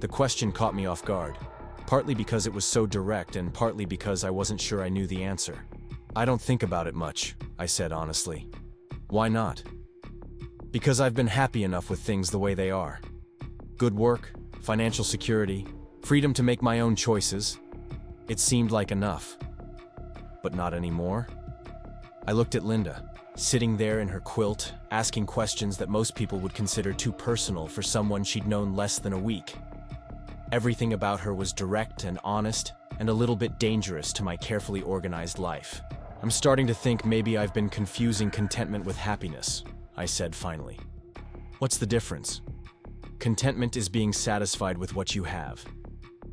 The question caught me off guard, partly because it was so direct and partly because I wasn't sure I knew the answer. "I don't think about it much," I said honestly. "Why not?" "Because I've been happy enough with things the way they are. Good work, financial security, freedom to make my own choices. It seemed like enough. But not anymore." I looked at Linda, sitting there in her quilt, asking questions that most people would consider too personal for someone she'd known less than a week. Everything about her was direct and honest, and a little bit dangerous to my carefully organized life. "I'm starting to think maybe I've been confusing contentment with happiness," I said finally. "What's the difference? Contentment is being satisfied with what you have.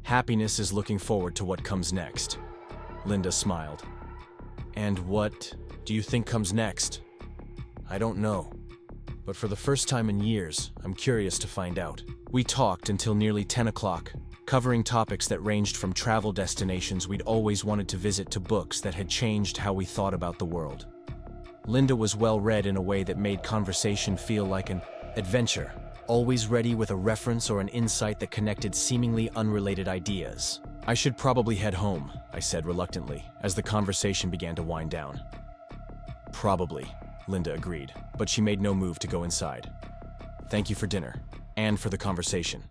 Happiness is looking forward to what comes next." Linda smiled. "And what do you think comes next?" "I don't know. But for the first time in years, I'm curious to find out." We talked until nearly 10 o'clock, covering topics that ranged from travel destinations we'd always wanted to visit to books that had changed how we thought about the world. Linda was well-read in a way that made conversation feel like an adventure, always ready with a reference or an insight that connected seemingly unrelated ideas. "I should probably head home," I said reluctantly, as the conversation began to wind down. "Probably," Linda agreed, but she made no move to go inside. "Thank you for dinner, and for the conversation.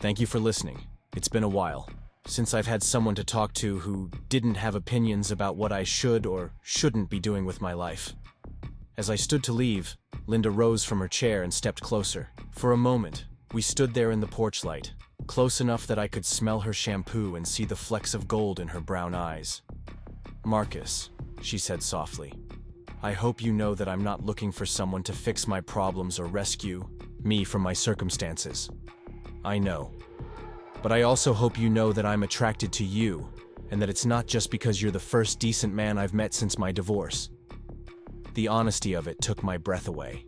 Thank you for listening. It's been a while, since I've had someone to talk to who didn't have opinions about what I should or shouldn't be doing with my life." As I stood to leave, Linda rose from her chair and stepped closer. For a moment, we stood there in the porch light, close enough that I could smell her shampoo and see the flecks of gold in her brown eyes. "Marcus," she said softly, "I hope you know that I'm not looking for someone to fix my problems or rescue me from my circumstances. I know. But I also hope you know that I'm attracted to you, and that it's not just because you're the first decent man I've met since my divorce." The honesty of it took my breath away.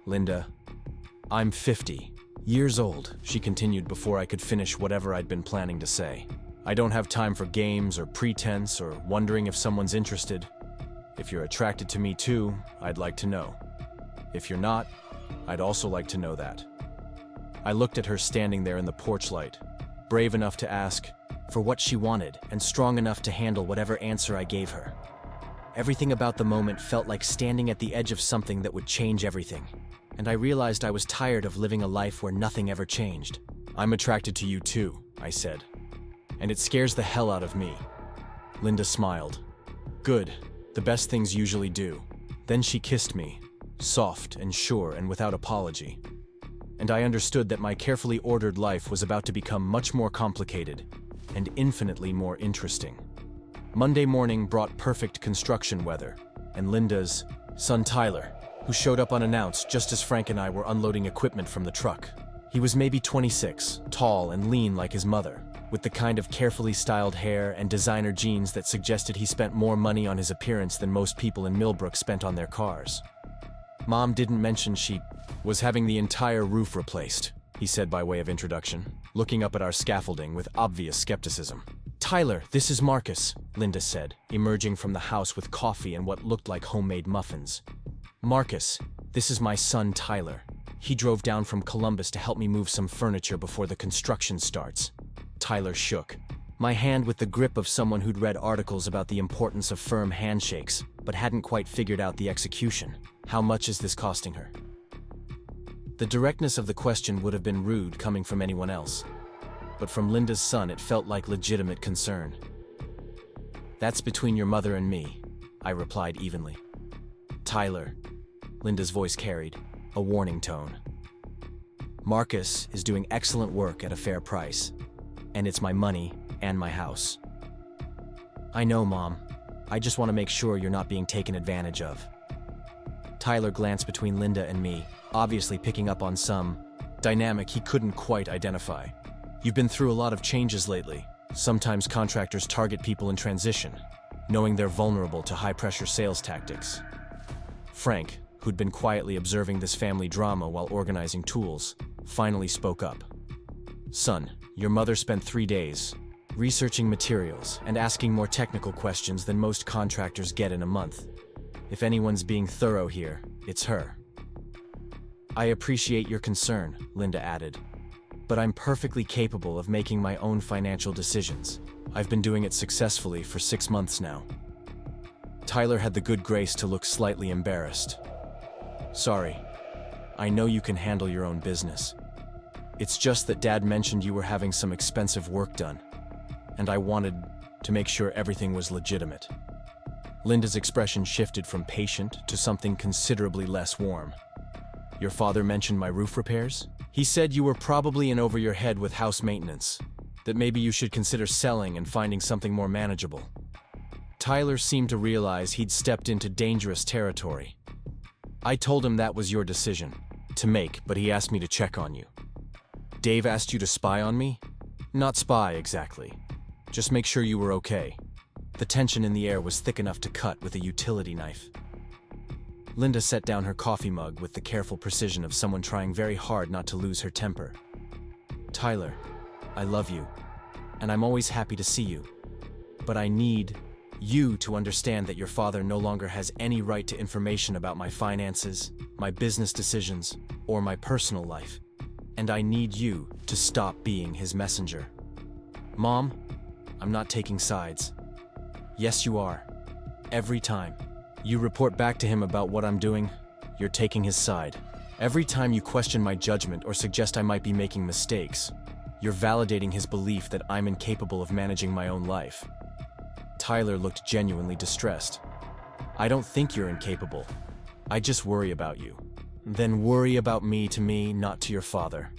"Linda, I'm 50 years old," she continued before I could finish whatever I'd been planning to say. "I don't have time for games or pretense or wondering if someone's interested. If you're attracted to me too, I'd like to know. If you're not, I'd also like to know that." I looked at her standing there in the porch light, brave enough to ask for what she wanted and strong enough to handle whatever answer I gave her. Everything about the moment felt like standing at the edge of something that would change everything, and I realized I was tired of living a life where nothing ever changed. "I'm attracted to you too," I said, "and it scares the hell out of me." Linda smiled. "Good, the best things usually do." Then she kissed me, soft and sure and without apology. And I understood that my carefully ordered life was about to become much more complicated and infinitely more interesting. Monday morning brought perfect construction weather, and Linda's son Tyler, who showed up unannounced just as Frank and I were unloading equipment from the truck. He was maybe 26, tall and lean like his mother, with the kind of carefully styled hair and designer jeans that suggested he spent more money on his appearance than most people in Millbrook spent on their cars. "Mom didn't mention she was having the entire roof replaced," he said by way of introduction, looking up at our scaffolding with obvious skepticism. "Tyler, this is Marcus," Linda said, emerging from the house with coffee and what looked like homemade muffins. "Marcus, this is my son Tyler. He drove down from Columbus to help me move some furniture before the construction starts." Tyler shook, my hand with the grip of someone who'd read articles about the importance of firm handshakes, but hadn't quite figured out the execution. "How much is this costing her?" The directness of the question would have been rude coming from anyone else, but from Linda's son it felt like legitimate concern. "That's between your mother and me," I replied evenly. "Tyler," Linda's voice carried, a warning tone. "Marcus is doing excellent work at a fair price, and it's my money and my house." "I know, Mom. I just want to make sure you're not being taken advantage of." Tyler glanced between Linda and me, obviously picking up on some dynamic he couldn't quite identify. "You've been through a lot of changes lately. Sometimes contractors target people in transition, knowing they're vulnerable to high-pressure sales tactics." Frank, who'd been quietly observing this family drama while organizing tools, finally spoke up. "Son, your mother spent 3 days researching materials and asking more technical questions than most contractors get in a month. If anyone's being thorough here, it's her." "I appreciate your concern," Linda added, "but I'm perfectly capable of making my own financial decisions. I've been doing it successfully for 6 months now." Tyler had the good grace to look slightly embarrassed. "Sorry, I know you can handle your own business. It's just that Dad mentioned you were having some expensive work done, and I wanted to make sure everything was legitimate." Linda's expression shifted from patient to something considerably less warm. "Your father mentioned my roof repairs? He said you were probably in over your head with house maintenance, that maybe you should consider selling and finding something more manageable." Tyler seemed to realize he'd stepped into dangerous territory. "I told him that was your decision to make, but he asked me to check on you." "Dave asked you to spy on me?" "Not spy, exactly. Just make sure you were okay." The tension in the air was thick enough to cut with a utility knife. Linda set down her coffee mug with the careful precision of someone trying very hard not to lose her temper. "Tyler, I love you, and I'm always happy to see you. But I need you to understand that your father no longer has any right to information about my finances, my business decisions, or my personal life. And I need you to stop being his messenger." "Mom, I'm not taking sides." "Yes, you are. Every time you report back to him about what I'm doing, you're taking his side. Every time you question my judgment or suggest I might be making mistakes, you're validating his belief that I'm incapable of managing my own life." Tyler looked genuinely distressed. "I don't think you're incapable. I just worry about you." "Then worry about me to me, not to your father."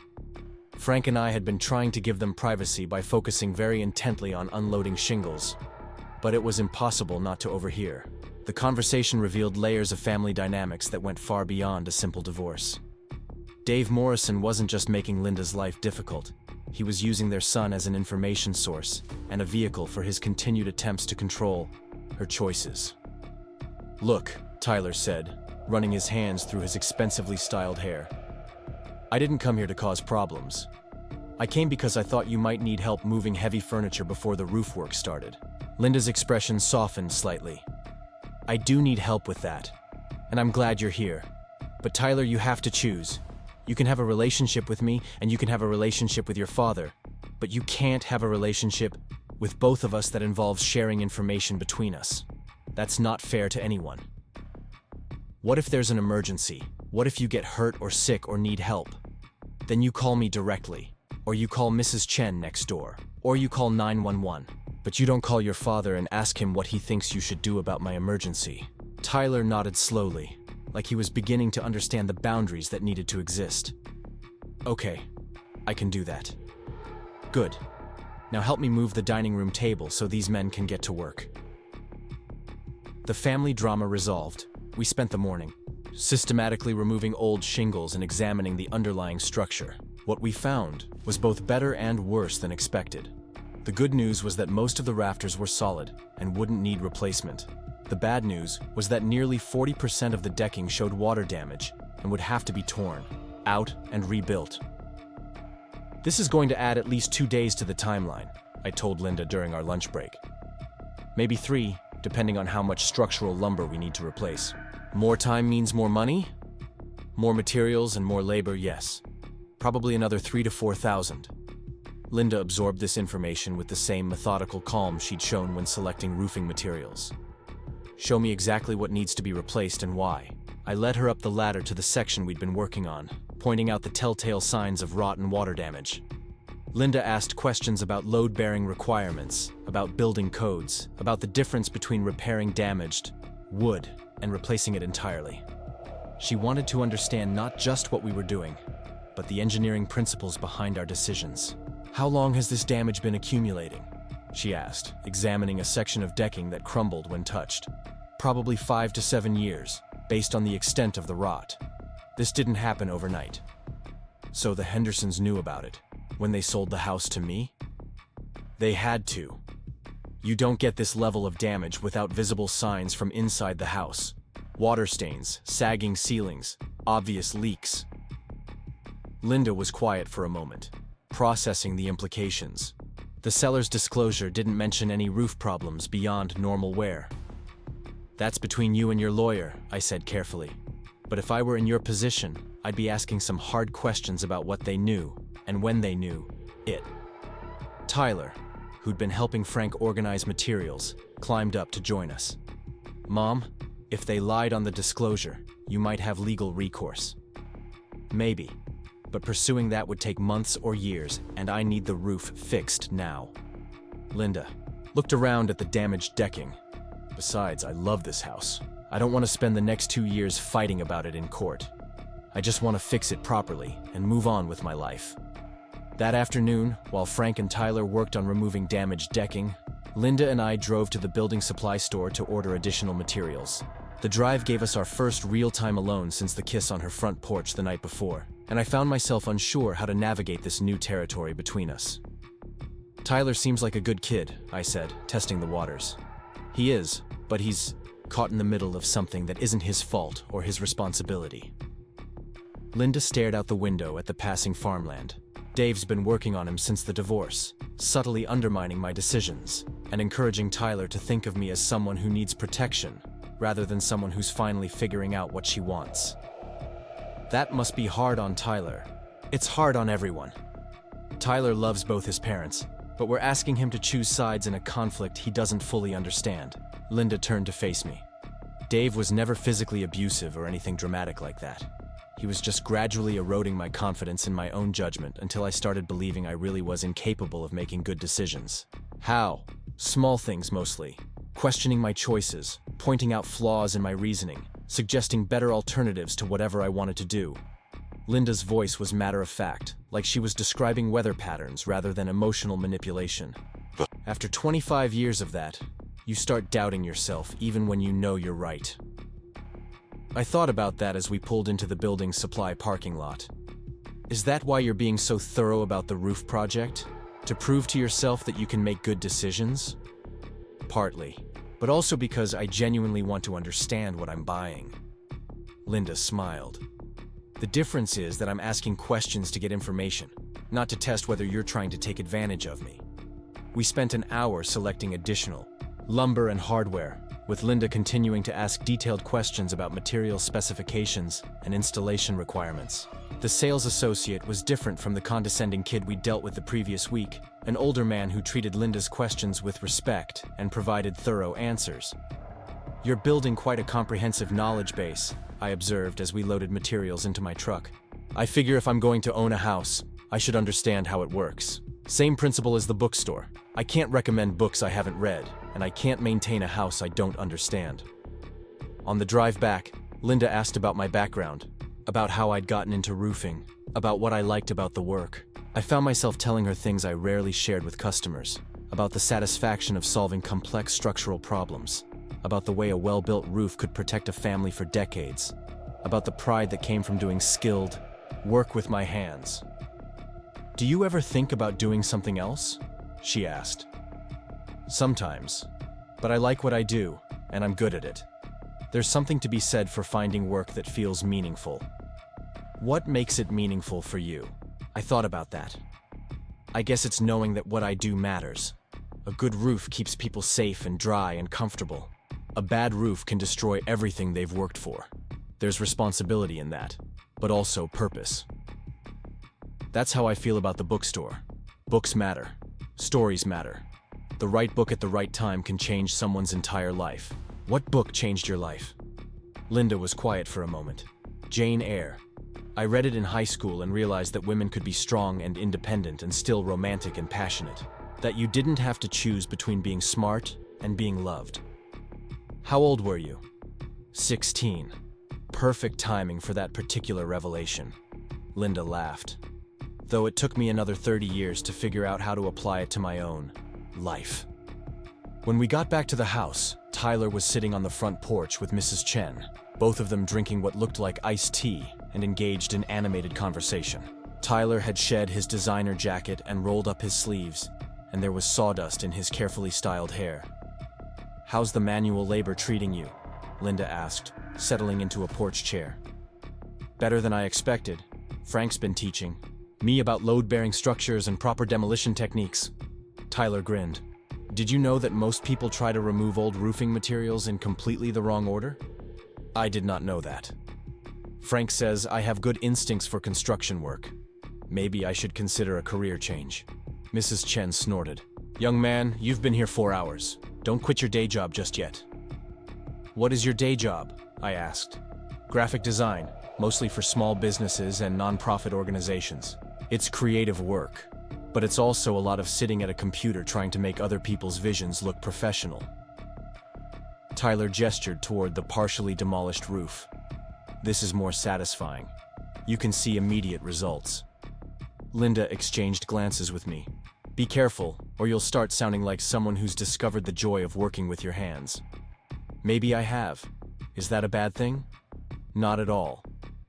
Frank and I had been trying to give them privacy by focusing very intently on unloading shingles, but it was impossible not to overhear. The conversation revealed layers of family dynamics that went far beyond a simple divorce. Dave Morrison wasn't just making Linda's life difficult. He was using their son as an information source and a vehicle for his continued attempts to control her choices. "Look," Tyler said, running his hands through his expensively styled hair. "I didn't come here to cause problems. I came because I thought you might need help moving heavy furniture before the roof work started." Linda's expression softened slightly. "I do need help with that, and I'm glad you're here. But Tyler, you have to choose. You can have a relationship with me, and you can have a relationship with your father. But you can't have a relationship with both of us that involves sharing information between us. That's not fair to anyone. What if there's an emergency? What if you get hurt or sick or need help? Then you call me directly, or you call Mrs. Chen next door, or you call 911. But you don't call your father and ask him what he thinks you should do about my emergency. Tyler nodded slowly, like he was beginning to understand the boundaries that needed to exist. Okay, I can do that. Good. Now help me move the dining room table so these men can get to work. The family drama resolved. We spent the morning systematically removing old shingles and examining the underlying structure. What we found was both better and worse than expected. The good news was that most of the rafters were solid and wouldn't need replacement. The bad news was that nearly 40% of the decking showed water damage and would have to be torn out and rebuilt. This is going to add at least 2 days to the timeline, I told Linda during our lunch break. Maybe 3, depending on how much structural lumber we need to replace. More time means more money? More materials and more labor, yes. Probably another 3,000 to 4,000. Linda absorbed this information with the same methodical calm she'd shown when selecting roofing materials. Show me exactly what needs to be replaced and why. I led her up the ladder to the section we'd been working on, pointing out the telltale signs of rot and water damage. Linda asked questions about load-bearing requirements, about building codes, about the difference between repairing damaged wood and replacing it entirely. She wanted to understand not just what we were doing, but the engineering principles behind our decisions. How long has this damage been accumulating? She asked, examining a section of decking that crumbled when touched. Probably 5 to 7 years, based on the extent of the rot. This didn't happen overnight. So the Hendersons knew about it when they sold the house to me? They had to. You don't get this level of damage without visible signs from inside the house. Water stains, sagging ceilings, obvious leaks. Linda was quiet for a moment, processing the implications. The seller's disclosure didn't mention any roof problems beyond normal wear. That's between you and your lawyer, I said carefully. But if I were in your position, I'd be asking some hard questions about what they knew and when they knew it. Tyler, who'd been helping Frank organize materials, climbed up to join us. Mom, if they lied on the disclosure, you might have legal recourse. Maybe, but pursuing that would take months or years, and I need the roof fixed now. Linda looked around at the damaged decking. Besides, I love this house. I don't want to spend the next 2 years fighting about it in court. I just want to fix it properly and move on with my life. That afternoon, while Frank and Tyler worked on removing damaged decking, Linda and I drove to the building supply store to order additional materials. The drive gave us our first real time alone since the kiss on her front porch the night before, and I found myself unsure how to navigate this new territory between us. Tyler seems like a good kid, I said, testing the waters. He is, but he's caught in the middle of something that isn't his fault or his responsibility. Linda stared out the window at the passing farmland. Dave's been working on him since the divorce, subtly undermining my decisions and encouraging Tyler to think of me as someone who needs protection rather than someone who's finally figuring out what she wants. That must be hard on Tyler. It's hard on everyone. Tyler loves both his parents, but we're asking him to choose sides in a conflict he doesn't fully understand. Linda turned to face me. Dave was never physically abusive or anything dramatic like that. He was just gradually eroding my confidence in my own judgment until I started believing I really was incapable of making good decisions. How? Small things mostly. Questioning my choices, pointing out flaws in my reasoning, suggesting better alternatives to whatever I wanted to do. Linda's voice was matter-of-fact, like she was describing weather patterns rather than emotional manipulation. After 25 years of that, you start doubting yourself even when you know you're right. I thought about that as we pulled into the building supply parking lot. Is that why you're being so thorough about the roof project? To prove to yourself that you can make good decisions? Partly, but also because I genuinely want to understand what I'm buying. Linda smiled. The difference is that I'm asking questions to get information, not to test whether you're trying to take advantage of me. We spent an hour selecting additional lumber and hardware, with Linda continuing to ask detailed questions about material specifications and installation requirements. The sales associate was different from the condescending kid we'd dealt with the previous week, an older man who treated Linda's questions with respect and provided thorough answers. "You're building quite a comprehensive knowledge base," I observed as we loaded materials into my truck. "I figure if I'm going to own a house, I should understand how it works. Same principle as the bookstore. I can't recommend books I haven't read, and I can't maintain a house I don't understand." On the drive back, Linda asked about my background, about how I'd gotten into roofing, about what I liked about the work. I found myself telling her things I rarely shared with customers, about the satisfaction of solving complex structural problems, about the way a well-built roof could protect a family for decades, about the pride that came from doing skilled work with my hands. "Do you ever think about doing something else?" she asked. "Sometimes, but I like what I do, and I'm good at it. There's something to be said for finding work that feels meaningful." "What makes it meaningful for you?" I thought about that. "I guess it's knowing that what I do matters. A good roof keeps people safe and dry and comfortable. A bad roof can destroy everything they've worked for. There's responsibility in that, but also purpose." That's how I feel about the bookstore. Books matter. Stories matter. The right book at the right time can change someone's entire life. "What book changed your life?" Linda was quiet for a moment. "Jane Eyre. I read it in high school and realized that women could be strong and independent and still romantic and passionate. That you didn't have to choose between being smart and being loved." "How old were you?" 16. Perfect timing for that particular revelation. Linda laughed. Though it took me another 30 years to figure out how to apply it to my own life. When we got back to the house, Tyler was sitting on the front porch with Mrs. Chen, both of them drinking what looked like iced tea and engaged in animated conversation. Tyler had shed his designer jacket and rolled up his sleeves, and there was sawdust in his carefully styled hair. "How's the manual labor treating you?" Linda asked, settling into a porch chair. "Better than I expected. Frank's been teaching me about load-bearing structures and proper demolition techniques." Tyler grinned. "Did you know that most people try to remove old roofing materials in completely the wrong order?" "I did not know that." "Frank says I have good instincts for construction work. Maybe I should consider a career change." Mrs. Chen snorted. "Young man, you've been here 4 hours. Don't quit your day job just yet." "What is your day job?" I asked. "Graphic design, mostly for small businesses and non-profit organizations. It's creative work, but it's also a lot of sitting at a computer trying to make other people's visions look professional." Tyler gestured toward the partially demolished roof. "This is more satisfying. You can see immediate results." Linda exchanged glances with me. "Be careful, or you'll start sounding like someone who's discovered the joy of working with your hands." "Maybe I have. Is that a bad thing?" "Not at all.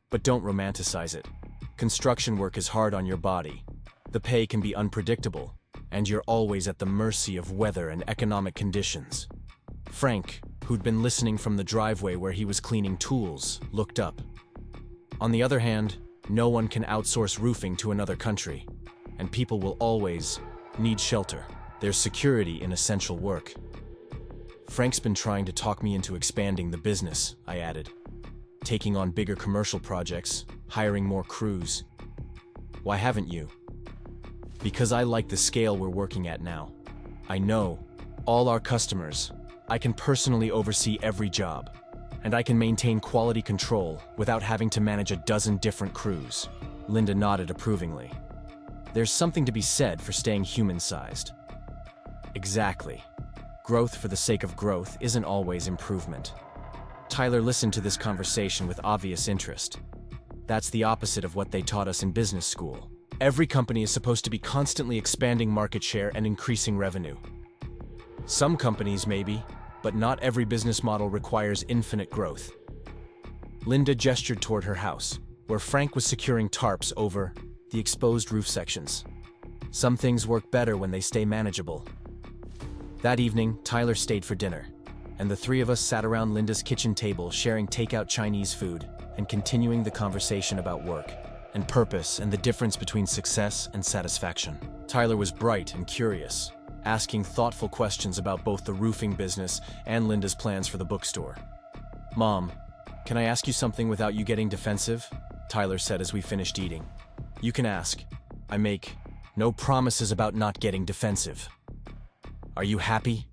But don't romanticize it. Construction work is hard on your body. The pay can be unpredictable, and you're always at the mercy of weather and economic conditions." Frank, who'd been listening from the driveway where he was cleaning tools, looked up. "On the other hand, no one can outsource roofing to another country, and people will always need shelter. There's security in essential work." "Frank's been trying to talk me into expanding the business," I added. "Taking on bigger commercial projects, hiring more crews." "Why haven't you?" "Because I like the scale we're working at now. I know all our customers. I can personally oversee every job, and I can maintain quality control without having to manage a dozen different crews." Linda nodded approvingly. "There's something to be said for staying human-sized." "Exactly. Growth for the sake of growth isn't always improvement." Tyler listened to this conversation with obvious interest. That's the opposite of what they taught us in business school. Every company is supposed to be constantly expanding market share and increasing revenue. Some companies maybe, but not every business model requires infinite growth. Linda gestured toward her house, where Frank was securing tarps over the exposed roof sections. "Some things work better when they stay manageable." That evening, Tyler stayed for dinner, and the three of us sat around Linda's kitchen table sharing takeout Chinese food and continuing the conversation about work and purpose and the difference between success and satisfaction. Tyler was bright and curious, asking thoughtful questions about both the roofing business and Linda's plans for the bookstore. "Mom, can I ask you something without you getting defensive?" Tyler said as we finished eating. You can ask. I make no promises about not getting defensive. Are you happy?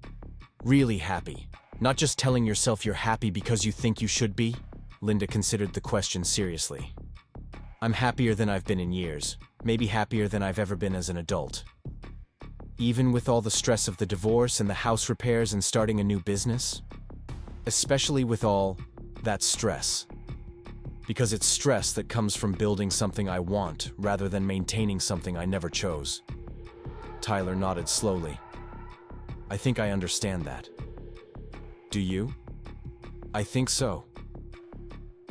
Really happy? Not just telling yourself you're happy because you think you should be? Linda considered the question seriously. I'm happier than I've been in years, maybe happier than I've ever been as an adult. Even with all the stress of the divorce and the house repairs and starting a new business? Especially with all that stress. Because it's stress that comes from building something I want rather than maintaining something I never chose. Tyler nodded slowly. I think I understand that. Do you? I think so.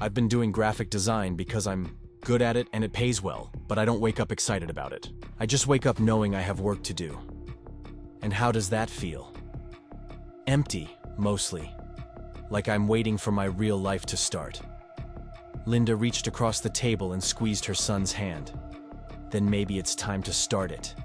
I've been doing graphic design because I'm good at it and it pays well, but I don't wake up excited about it. I just wake up knowing I have work to do. And how does that feel? Empty, mostly. Like I'm waiting for my real life to start. Linda reached across the table and squeezed her son's hand. Then maybe it's time to start it.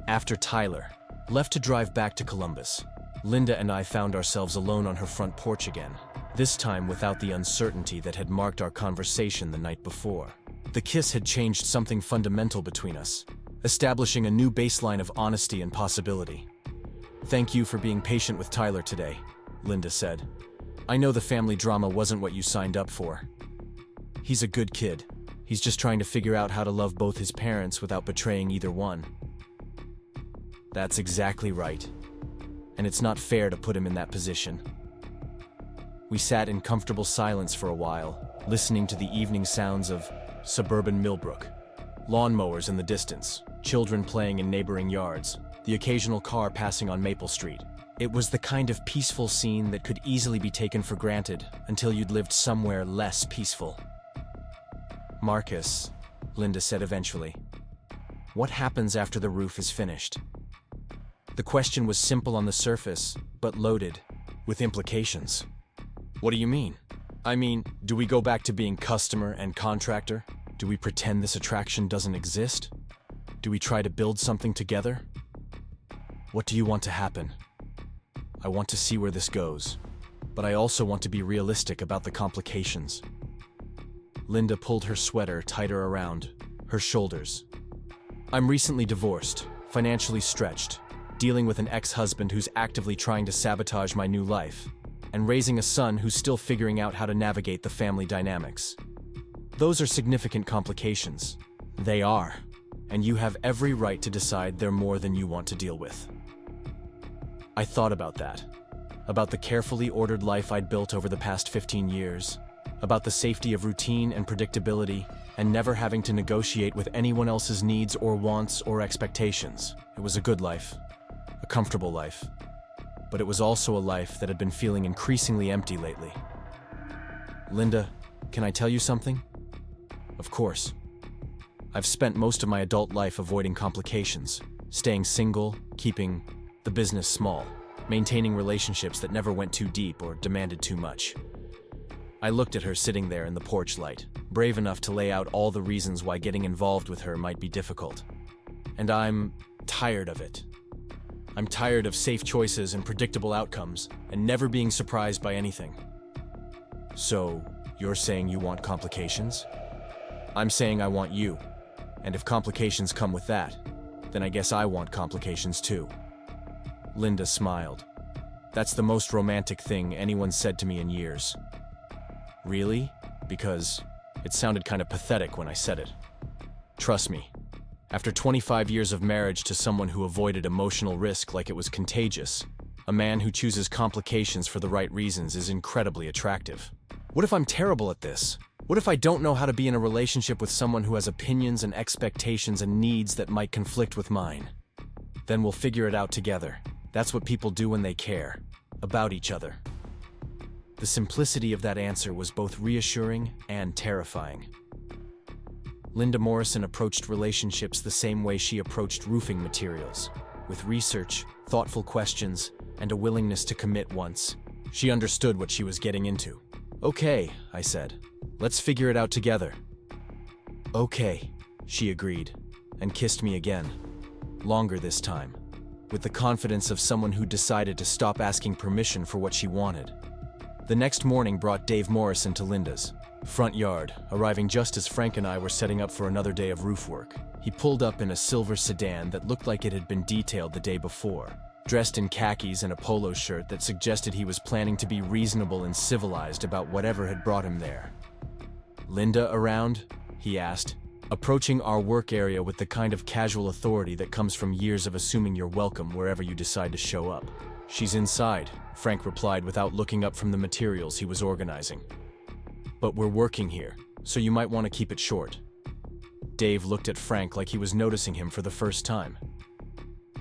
After Tyler left to drive back to Columbus, Linda and I found ourselves alone on her front porch again, this time without the uncertainty that had marked our conversation the night before. The kiss had changed something fundamental between us, establishing a new baseline of honesty and possibility. Thank you for being patient with Tyler today, Linda said. I know the family drama wasn't what you signed up for. He's a good kid. He's just trying to figure out how to love both his parents without betraying either one. That's exactly right. And it's not fair to put him in that position. We sat in comfortable silence for a while, listening to the evening sounds of suburban Millbrook. Lawnmowers in the distance, children playing in neighboring yards, the occasional car passing on Maple Street. It was the kind of peaceful scene that could easily be taken for granted until you'd lived somewhere less peaceful. Marcus, Linda said eventually, what happens after the roof is finished? The question was simple on the surface, but loaded with implications. What do you mean? I mean, do we go back to being customer and contractor? Do we pretend this attraction doesn't exist? Do we try to build something together? What do you want to happen? I want to see where this goes, but I also want to be realistic about the complications. Linda pulled her sweater tighter around her shoulders. I'm recently divorced, financially stretched, dealing with an ex-husband who's actively trying to sabotage my new life, and raising a son who's still figuring out how to navigate the family dynamics. Those are significant complications. They are, and you have every right to decide they're more than you want to deal with. I thought about that, about the carefully ordered life I'd built over the past 15 years, about the safety of routine and predictability, and never having to negotiate with anyone else's needs or wants or expectations. It was a good life, a comfortable life, but it was also a life that had been feeling increasingly empty lately. Linda, can I tell you something? Of course. I've spent most of my adult life avoiding complications, staying single, keeping the business small, maintaining relationships that never went too deep or demanded too much. I looked at her sitting there in the porch light, brave enough to lay out all the reasons why getting involved with her might be difficult. And I'm tired of it. I'm tired of safe choices and predictable outcomes, and never being surprised by anything. So, you're saying you want complications? I'm saying I want you. And if complications come with that, then I guess I want complications too. Linda smiled. That's the most romantic thing anyone said to me in years. Really? Because it sounded kind of pathetic when I said it. Trust me, after 25 years of marriage to someone who avoided emotional risk like it was contagious, a man who chooses complications for the right reasons is incredibly attractive. What if I'm terrible at this? What if I don't know how to be in a relationship with someone who has opinions and expectations and needs that might conflict with mine? Then we'll figure it out together. That's what people do when they care about each other. The simplicity of that answer was both reassuring and terrifying. Linda Morrison approached relationships the same way she approached roofing materials, with research, thoughtful questions, and a willingness to commit once she understood what she was getting into. Okay, I said. Let's figure it out together. Okay, she agreed, and kissed me again. Longer this time, with the confidence of someone who decided to stop asking permission for what she wanted. The next morning brought Dave Morrison to Linda's. Front yard, arriving just as Frank and I were setting up for another day of roof work. He pulled up in a silver sedan that looked like it had been detailed the day before, dressed in khakis and a polo shirt that suggested he was planning to be reasonable and civilized about whatever had brought him there. "Linda around?" he asked, approaching our work area with the kind of casual authority that comes from years of assuming you're welcome wherever you decide to show up. "She's inside," Frank replied without looking up from the materials he was organizing. "But we're working here, so you might want to keep it short." Dave looked at Frank like he was noticing him for the first time.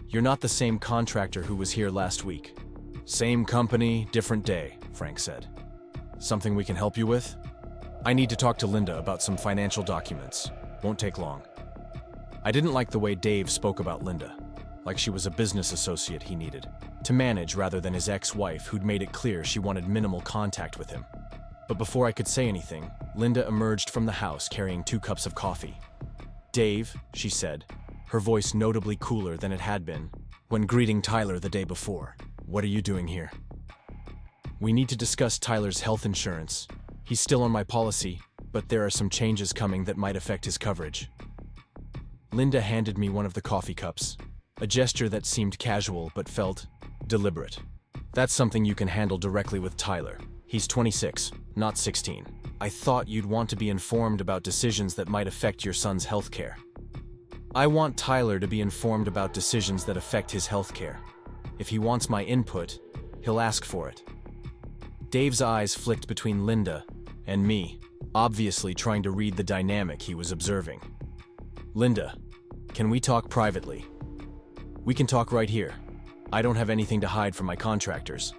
"You're not the same contractor who was here last week." "Same company, different day," Frank said. "Something we can help you with?" "I need to talk to Linda about some financial documents. Won't take long." I didn't like the way Dave spoke about Linda, like she was a business associate he needed to manage rather than his ex-wife who'd made it clear she wanted minimal contact with him. But before I could say anything, Linda emerged from the house carrying 2 cups of coffee. "Dave," she said, her voice notably cooler than it had been when greeting Tyler the day before. "What are you doing here?" "We need to discuss Tyler's health insurance. He's still on my policy, but there are some changes coming that might affect his coverage." Linda handed me one of the coffee cups, a gesture that seemed casual but felt deliberate. "That's something you can handle directly with Tyler. He's 26, not 16. I thought you'd want to be informed about decisions that might affect your son's health care." "I want Tyler to be informed about decisions that affect his health care. If he wants my input, he'll ask for it." Dave's eyes flicked between Linda and me, obviously trying to read the dynamic he was observing. "Linda, can we talk privately?" "We can talk right here. I don't have anything to hide from my contractors."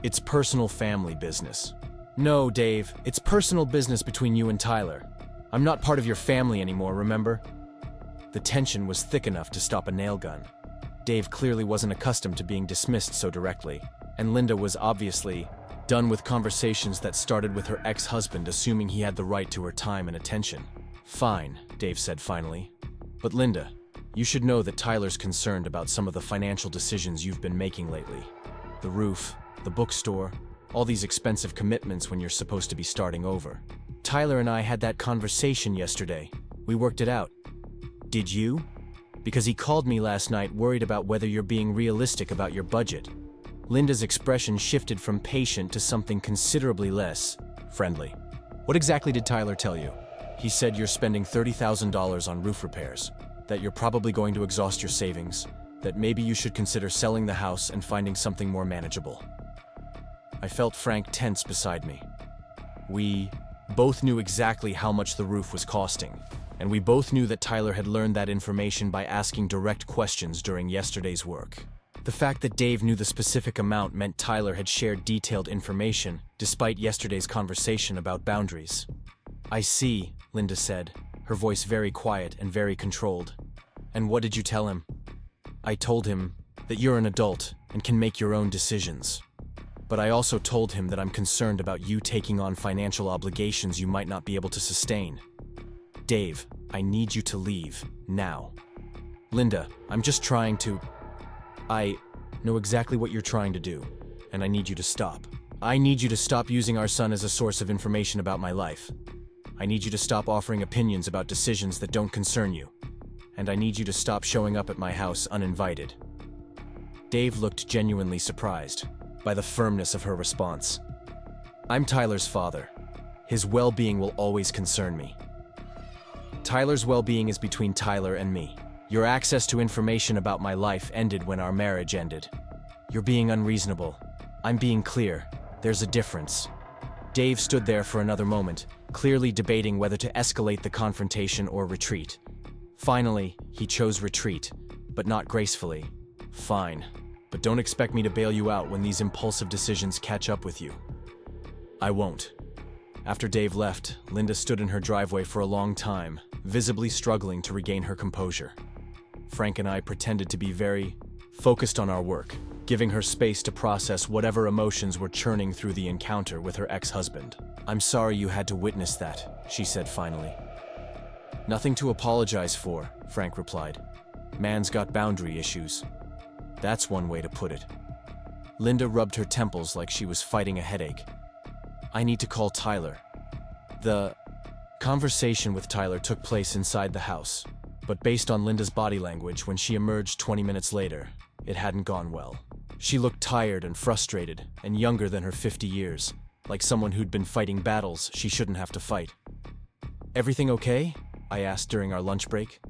"It's personal family business." "No, Dave, it's personal business between you and Tyler. I'm not part of your family anymore, remember?" The tension was thick enough to stop a nail gun. Dave clearly wasn't accustomed to being dismissed so directly, and Linda was obviously done with conversations that started with her ex-husband assuming he had the right to her time and attention. "Fine," Dave said finally. "But Linda, you should know that Tyler's concerned about some of the financial decisions you've been making lately. The roof, the bookstore, all these expensive commitments when you're supposed to be starting over. Tyler and I had that conversation yesterday. We worked it out." "Did you?" "Because he called me last night worried about whether you're being realistic about your budget." Linda's expression shifted from patient to something considerably less friendly. "What exactly did Tyler tell you?" "He said you're spending $30,000 on roof repairs, that you're probably going to exhaust your savings, that maybe you should consider selling the house and finding something more manageable." I felt Frank tense beside me. We both knew exactly how much the roof was costing, and we both knew that Tyler had learned that information by asking direct questions during yesterday's work. The fact that Dave knew the specific amount meant Tyler had shared detailed information, despite yesterday's conversation about boundaries. "I see," Linda said, her voice very quiet and very controlled. "And what did you tell him?" "I told him that you're an adult and can make your own decisions. But I also told him that I'm concerned about you taking on financial obligations you might not be able to sustain. Dave, I need you to leave, now." "Linda, I'm just trying to..." "I know exactly what you're trying to do, and I need you to stop. I need you to stop using our son as a source of information about my life. I need you to stop offering opinions about decisions that don't concern you. And I need you to stop showing up at my house uninvited." Dave looked genuinely surprised by the firmness of her response. "I'm Tyler's father. His well-being will always concern me. Tyler's well-being is between Tyler and me. Your access to information about my life ended when our marriage ended. You're being unreasonable. I'm being clear. There's a difference." Dave stood there for another moment, clearly debating whether to escalate the confrontation or retreat. Finally, he chose retreat, but not gracefully. "Fine, but don't expect me to bail you out when these impulsive decisions catch up with you." "I won't." After Dave left, Linda stood in her driveway for a long time, visibly struggling to regain her composure. Frank and I pretended to be very focused on our work, giving her space to process whatever emotions were churning through the encounter with her ex-husband. "I'm sorry you had to witness that," she said finally. "Nothing to apologize for," Frank replied. "Man's got boundary issues. That's one way to put it." Linda rubbed her temples like she was fighting a headache. "I need to call Tyler." The conversation with Tyler took place inside the house, but based on Linda's body language when she emerged 20 minutes later, it hadn't gone well. She looked tired and frustrated, and younger than her 50 years, like someone who'd been fighting battles she shouldn't have to fight. "Everything okay?" I asked during our lunch break.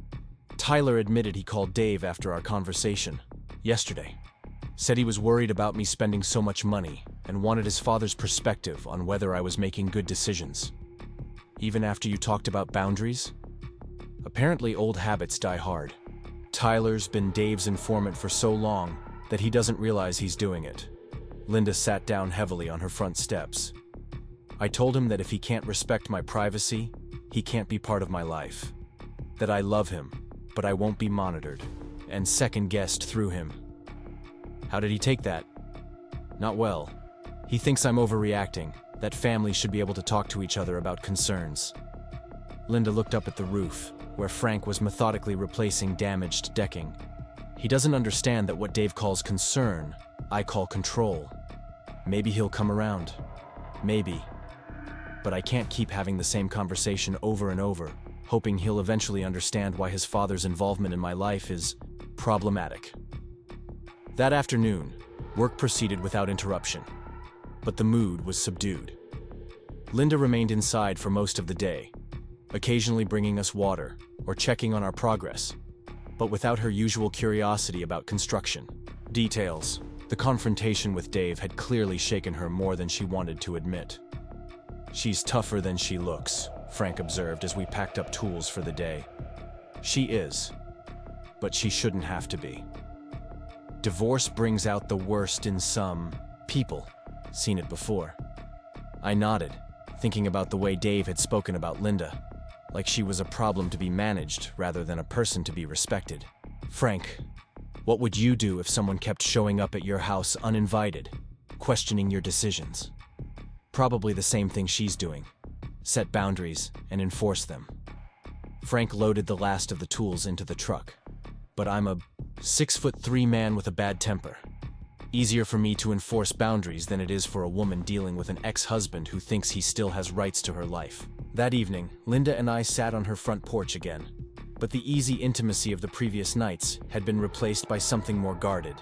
Tyler admitted he called Dave after our conversation yesterday. Said he was worried about me spending so much money and wanted his father's perspective on whether I was making good decisions. "Even after you talked about boundaries?" Apparently old habits die hard. Tyler's been Dave's informant for so long that he doesn't realize he's doing it. Linda sat down heavily on her front steps. "I told him that if he can't respect my privacy, he can't be part of my life. That I love him, but I won't be monitored and second-guessed through him." "How did he take that?" "Not well. He thinks I'm overreacting, that families should be able to talk to each other about concerns." Linda looked up at the roof, where Frank was methodically replacing damaged decking. "He doesn't understand that what Dave calls concern, I call control. Maybe he'll come around. Maybe. But I can't keep having the same conversation over and over, hoping he'll eventually understand why his father's involvement in my life is problematic." That afternoon, work proceeded without interruption, but the mood was subdued. Linda remained inside for most of the day, occasionally bringing us water or checking on our progress, but without her usual curiosity about construction details. The confrontation with Dave had clearly shaken her more than she wanted to admit. "She's tougher than she looks," Frank observed as we packed up tools for the day. "She is, but she shouldn't have to be. Divorce brings out the worst in some people. Seen it before." I nodded, thinking about the way Dave had spoken about Linda, like she was a problem to be managed rather than a person to be respected. "Frank, what would you do if someone kept showing up at your house uninvited, questioning your decisions?" "Probably the same thing she's doing. Set boundaries and enforce them." Frank loaded the last of the tools into the truck. "But I'm a 6'3" man with a bad temper. Easier for me to enforce boundaries than it is for a woman dealing with an ex-husband who thinks he still has rights to her life." That evening, Linda and I sat on her front porch again, but the easy intimacy of the previous nights had been replaced by something more guarded.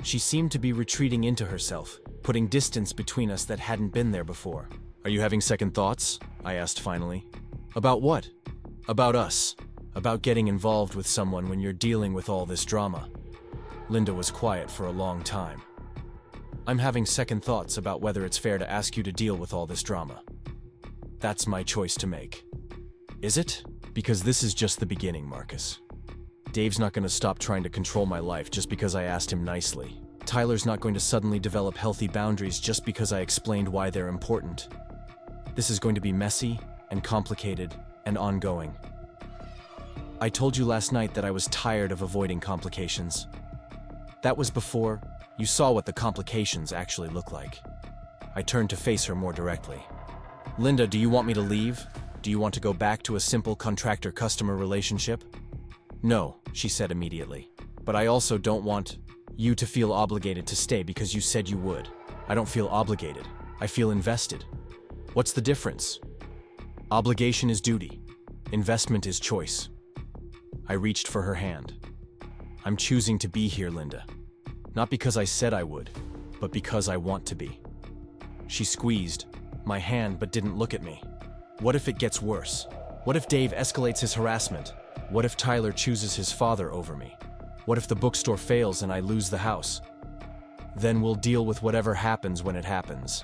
She seemed to be retreating into herself, putting distance between us that hadn't been there before. "Are you having second thoughts?" I asked finally. "About what?" "About us. About getting involved with someone when you're dealing with all this drama." Linda was quiet for a long time. "I'm having second thoughts about whether it's fair to ask you to deal with all this drama. That's my choice to make." "Is it? Because this is just the beginning, Marcus. Dave's not going to stop trying to control my life just because I asked him nicely. Tyler's not going to suddenly develop healthy boundaries just because I explained why they're important. This is going to be messy and complicated and ongoing. I told you last night that I was tired of avoiding complications. That was before you saw what the complications actually look like." I turned to face her more directly. "Linda, do you want me to leave? Do you want to go back to a simple contractor-customer relationship?" "No," she said immediately. "But I also don't want you to feel obligated to stay because you said you would. I don't feel obligated. I feel invested. What's the difference? Obligation is duty. Investment is choice." I reached for her hand. "I'm choosing to be here, Linda. Not because I said I would, but because I want to be." She squeezed my hand but didn't look at me. "What if it gets worse? What if Dave escalates his harassment? What if Tyler chooses his father over me? What if the bookstore fails and I lose the house? Then we'll deal with whatever happens when it happens."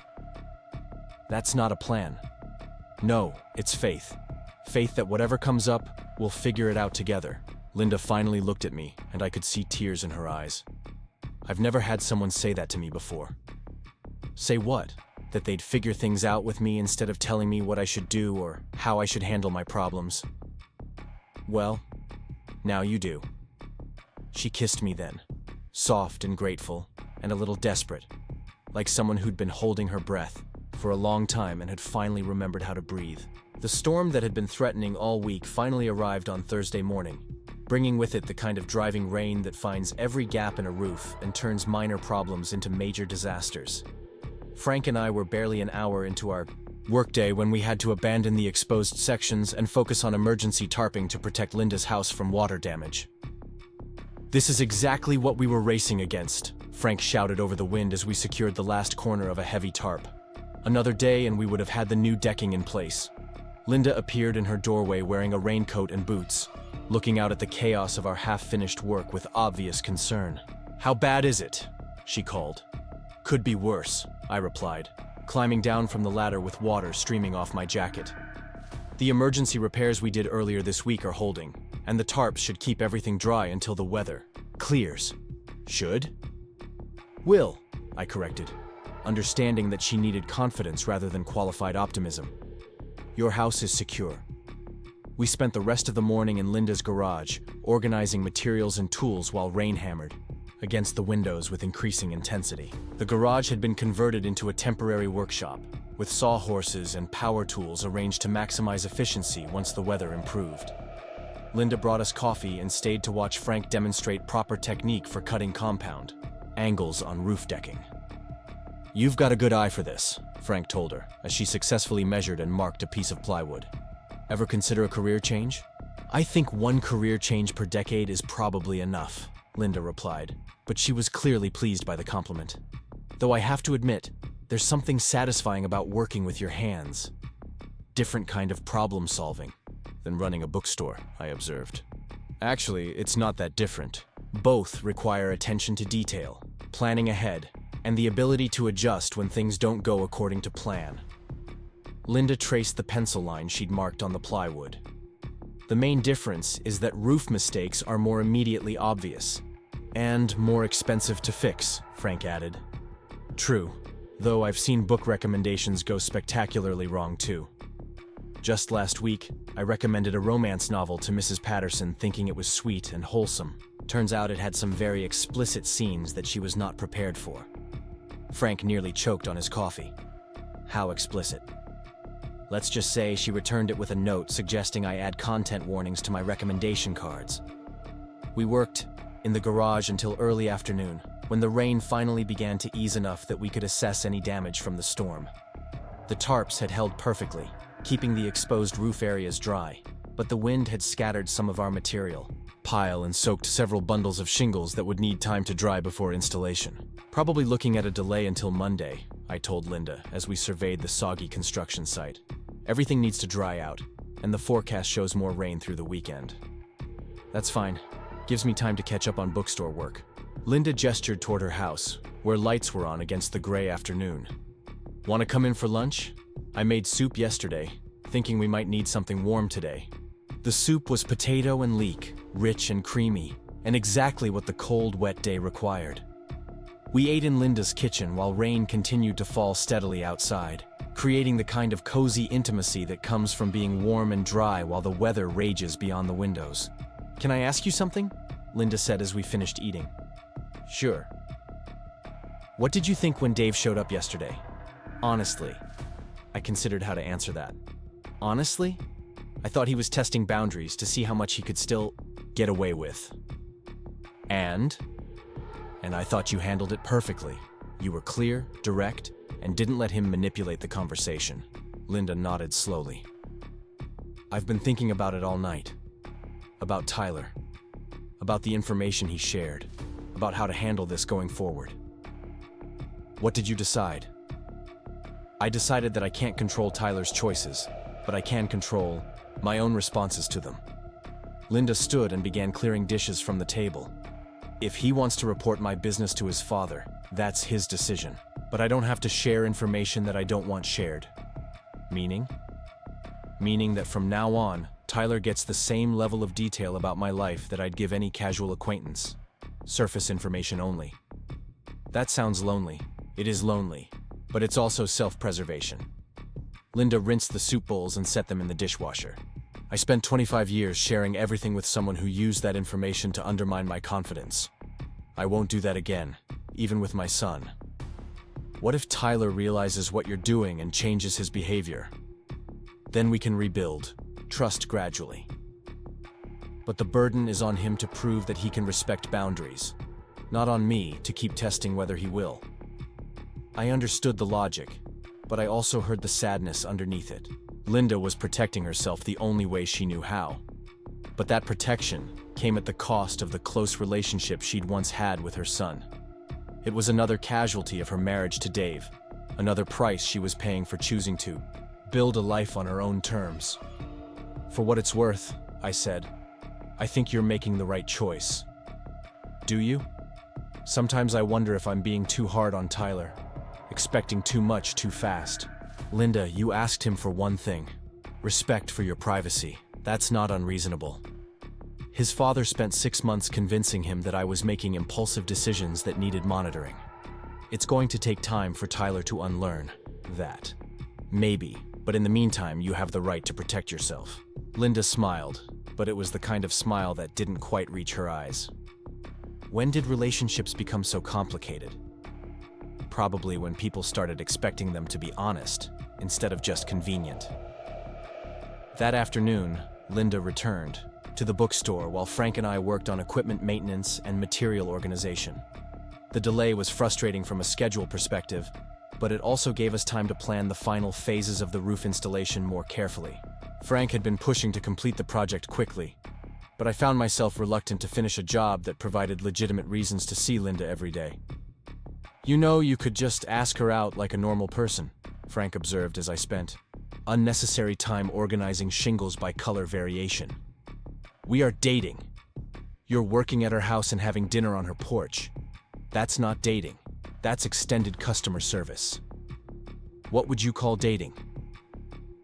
That's not a plan. No, it's faith. Faith that whatever comes up, we'll figure it out together. Linda finally looked at me, and I could see tears in her eyes. I've never had someone say that to me before. Say what? That they'd figure things out with me instead of telling me what I should do or how I should handle my problems. Well, now you do. She kissed me then, soft and grateful, and a little desperate, like someone who'd been holding her breath for a long time and had finally remembered how to breathe. The storm that had been threatening all week finally arrived on Thursday morning, bringing with it the kind of driving rain that finds every gap in a roof and turns minor problems into major disasters. Frank and I were barely an hour into our Workday when we had to abandon the exposed sections and focus on emergency tarping to protect Linda's house from water damage. "This is exactly what we were racing against," Frank shouted over the wind as we secured the last corner of a heavy tarp. "Another day and we would have had the new decking in place." Linda appeared in her doorway wearing a raincoat and boots, looking out at the chaos of our half-finished work with obvious concern. "How bad is it?" she called. "Could be worse," I replied, climbing down from the ladder with water streaming off my jacket. "The emergency repairs we did earlier this week are holding, and the tarps should keep everything dry until the weather clears." "Should?" "Will," I corrected, understanding that she needed confidence rather than qualified optimism. "Your house is secure." We spent the rest of the morning in Linda's garage, organizing materials and tools while rain hammered against the windows with increasing intensity. The garage had been converted into a temporary workshop, with sawhorses and power tools arranged to maximize efficiency once the weather improved. Linda brought us coffee and stayed to watch Frank demonstrate proper technique for cutting compound angles on roof decking. "You've got a good eye for this," Frank told her, as she successfully measured and marked a piece of plywood. "Ever consider a career change?" "I think one career change per decade is probably enough," Linda replied, but she was clearly pleased by the compliment. "Though I have to admit, there's something satisfying about working with your hands. Different kind of problem solving than running a bookstore," I observed. "Actually, it's not that different. Both require attention to detail, planning ahead, and the ability to adjust when things don't go according to plan." Linda traced the pencil line she'd marked on the plywood. "The main difference is that roof mistakes are more immediately obvious and more expensive to fix," Frank added. "True, though I've seen book recommendations go spectacularly wrong too. Just last week, I recommended a romance novel to Mrs. Patterson thinking it was sweet and wholesome. Turns out it had some very explicit scenes that she was not prepared for." Frank nearly choked on his coffee. "How explicit?" "Let's just say she returned it with a note suggesting I add content warnings to my recommendation cards." We worked in the garage until early afternoon, when the rain finally began to ease enough that we could assess any damage from the storm. The tarps had held perfectly, keeping the exposed roof areas dry, but the wind had scattered some of our material, and soaked several bundles of shingles that would need time to dry before installation. "Probably looking at a delay until Monday," I told Linda as we surveyed the soggy construction site. "Everything needs to dry out, and the forecast shows more rain through the weekend." "That's fine. Gives me time to catch up on bookstore work." Linda gestured toward her house, where lights were on against the gray afternoon. "Want to come in for lunch? I made soup yesterday, thinking we might need something warm today." The soup was potato and leek, rich and creamy, and exactly what the cold, wet day required. We ate in Linda's kitchen while rain continued to fall steadily outside, creating the kind of cozy intimacy that comes from being warm and dry while the weather rages beyond the windows. "Can I ask you something?" Linda said as we finished eating. "Sure." "What did you think when Dave showed up yesterday?" "Honestly." I considered how to answer that. "Honestly? I thought he was testing boundaries to see how much he could still get away with." And I thought you handled it perfectly. You were clear, direct, and didn't let him manipulate the conversation." Linda nodded slowly. "I've been thinking about it all night. About Tyler. About the information he shared. About how to handle this going forward." "What did you decide?" "I decided that I can't control Tyler's choices, but I can control my own responses to them." Linda stood and began clearing dishes from the table. "If he wants to report my business to his father, that's his decision. But I don't have to share information that I don't want shared." "Meaning?" "Meaning that from now on, Tyler gets the same level of detail about my life that I'd give any casual acquaintance. Surface information only." "That sounds lonely." "It is lonely, but it's also self-preservation." Linda rinsed the soup bowls and set them in the dishwasher. "I spent 25 years sharing everything with someone who used that information to undermine my confidence. I won't do that again, even with my son. What if Tyler realizes what you're doing and changes his behavior? Then we can rebuild, trust gradually. But the burden is on him to prove that he can respect boundaries, not on me to keep testing whether he will." I understood the logic, but I also heard the sadness underneath it. Linda was protecting herself the only way she knew how. But that protection came at the cost of the close relationship she'd once had with her son. It was another casualty of her marriage to Dave, another price she was paying for choosing to build a life on her own terms. "For what it's worth," I said, "I think you're making the right choice." "Do you?" "Sometimes I wonder if I'm being too hard on Tyler, expecting too much too fast." "Linda, you asked him for one thing: respect for your privacy. That's not unreasonable." His father spent 6 months convincing him that I was making impulsive decisions that needed monitoring. It's going to take time for Tyler to unlearn that. Maybe, but in the meantime, you have the right to protect yourself. Linda smiled, but it was the kind of smile that didn't quite reach her eyes. When did relationships become so complicated? Probably when people started expecting them to be honest, instead of just convenient. That afternoon, Linda returned to the bookstore while Frank and I worked on equipment maintenance and material organization. The delay was frustrating from a schedule perspective, but it also gave us time to plan the final phases of the roof installation more carefully. Frank had been pushing to complete the project quickly, but I found myself reluctant to finish a job that provided legitimate reasons to see Linda every day. "You know, you could just ask her out like a normal person," Frank observed as I spent unnecessary time organizing shingles by color variation. "We are dating. You're working at her house and having dinner on her porch. That's not dating. That's extended customer service." "What would you call dating?"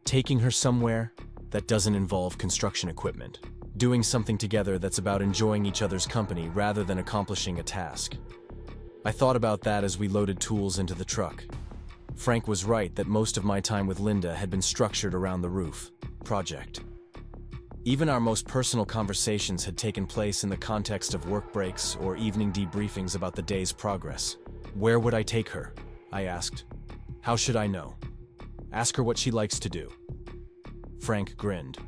"Taking her somewhere that doesn't involve construction equipment. Doing something together that's about enjoying each other's company rather than accomplishing a task." I thought about that as we loaded tools into the truck. Frank was right that most of my time with Linda had been structured around the roof project. Even our most personal conversations had taken place in the context of work breaks or evening debriefings about the day's progress. "Where would I take her?" I asked. "How should I know?" "Ask her what she likes to do." Frank grinned,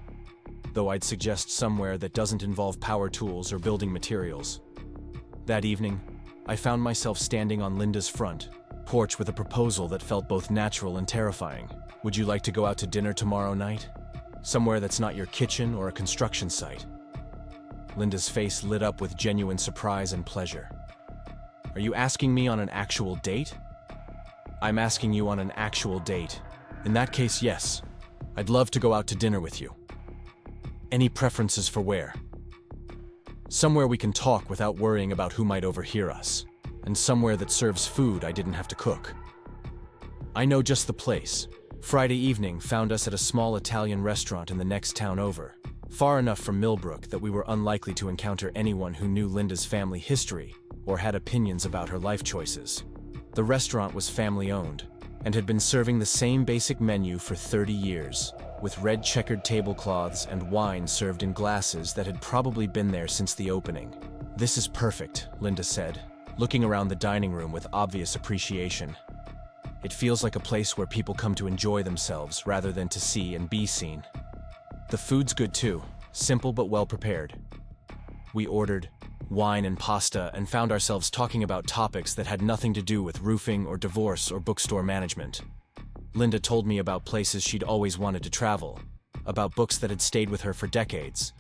though I'd suggest somewhere that doesn't involve power tools or building materials. That evening, I found myself standing on Linda's front porch with a proposal that felt both natural and terrifying. "Would you like to go out to dinner tomorrow night? Somewhere that's not your kitchen or a construction site?" Linda's face lit up with genuine surprise and pleasure. "Are you asking me on an actual date?" "I'm asking you on an actual date. In that case, yes. I'd love to go out to dinner with you." "Any preferences for where?" "Somewhere we can talk without worrying about who might overhear us, and somewhere that serves food I didn't have to cook." "I know just the place." Friday evening found us at a small Italian restaurant in the next town over, far enough from Millbrook that we were unlikely to encounter anyone who knew Linda's family history or had opinions about her life choices. The restaurant was family-owned and had been serving the same basic menu for 30 years, with red checkered tablecloths and wine served in glasses that had probably been there since the opening. "This is perfect," Linda said, looking around the dining room with obvious appreciation. "It feels like a place where people come to enjoy themselves rather than to see and be seen. The food's good too, simple but well prepared." We ordered wine and pasta and found ourselves talking about topics that had nothing to do with roofing or divorce or bookstore management. Linda told me about places she'd always wanted to travel, about books that had stayed with her for decades,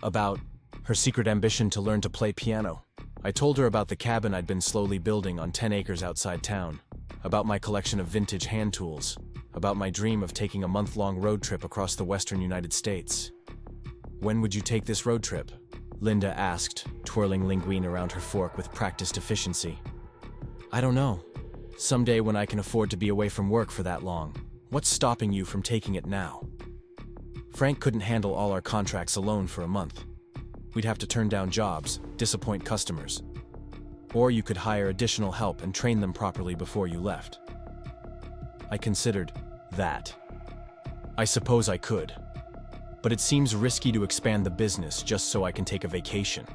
about her secret ambition to learn to play piano. I told her about the cabin I'd been slowly building on 10 acres outside town, about my collection of vintage hand tools, about my dream of taking a month-long road trip across the western United States. "When would you take this road trip?" Linda asked, twirling linguine around her fork with practiced efficiency. "I don't know. Someday when I can afford to be away from work for that long. What's stopping you from taking it now?" Frank couldn't handle all our contracts alone for a month. We'd have to turn down jobs, disappoint customers. Or you could hire additional help and train them properly before you left. I considered that. I suppose I could. But it seems risky to expand the business just so I can take a vacation.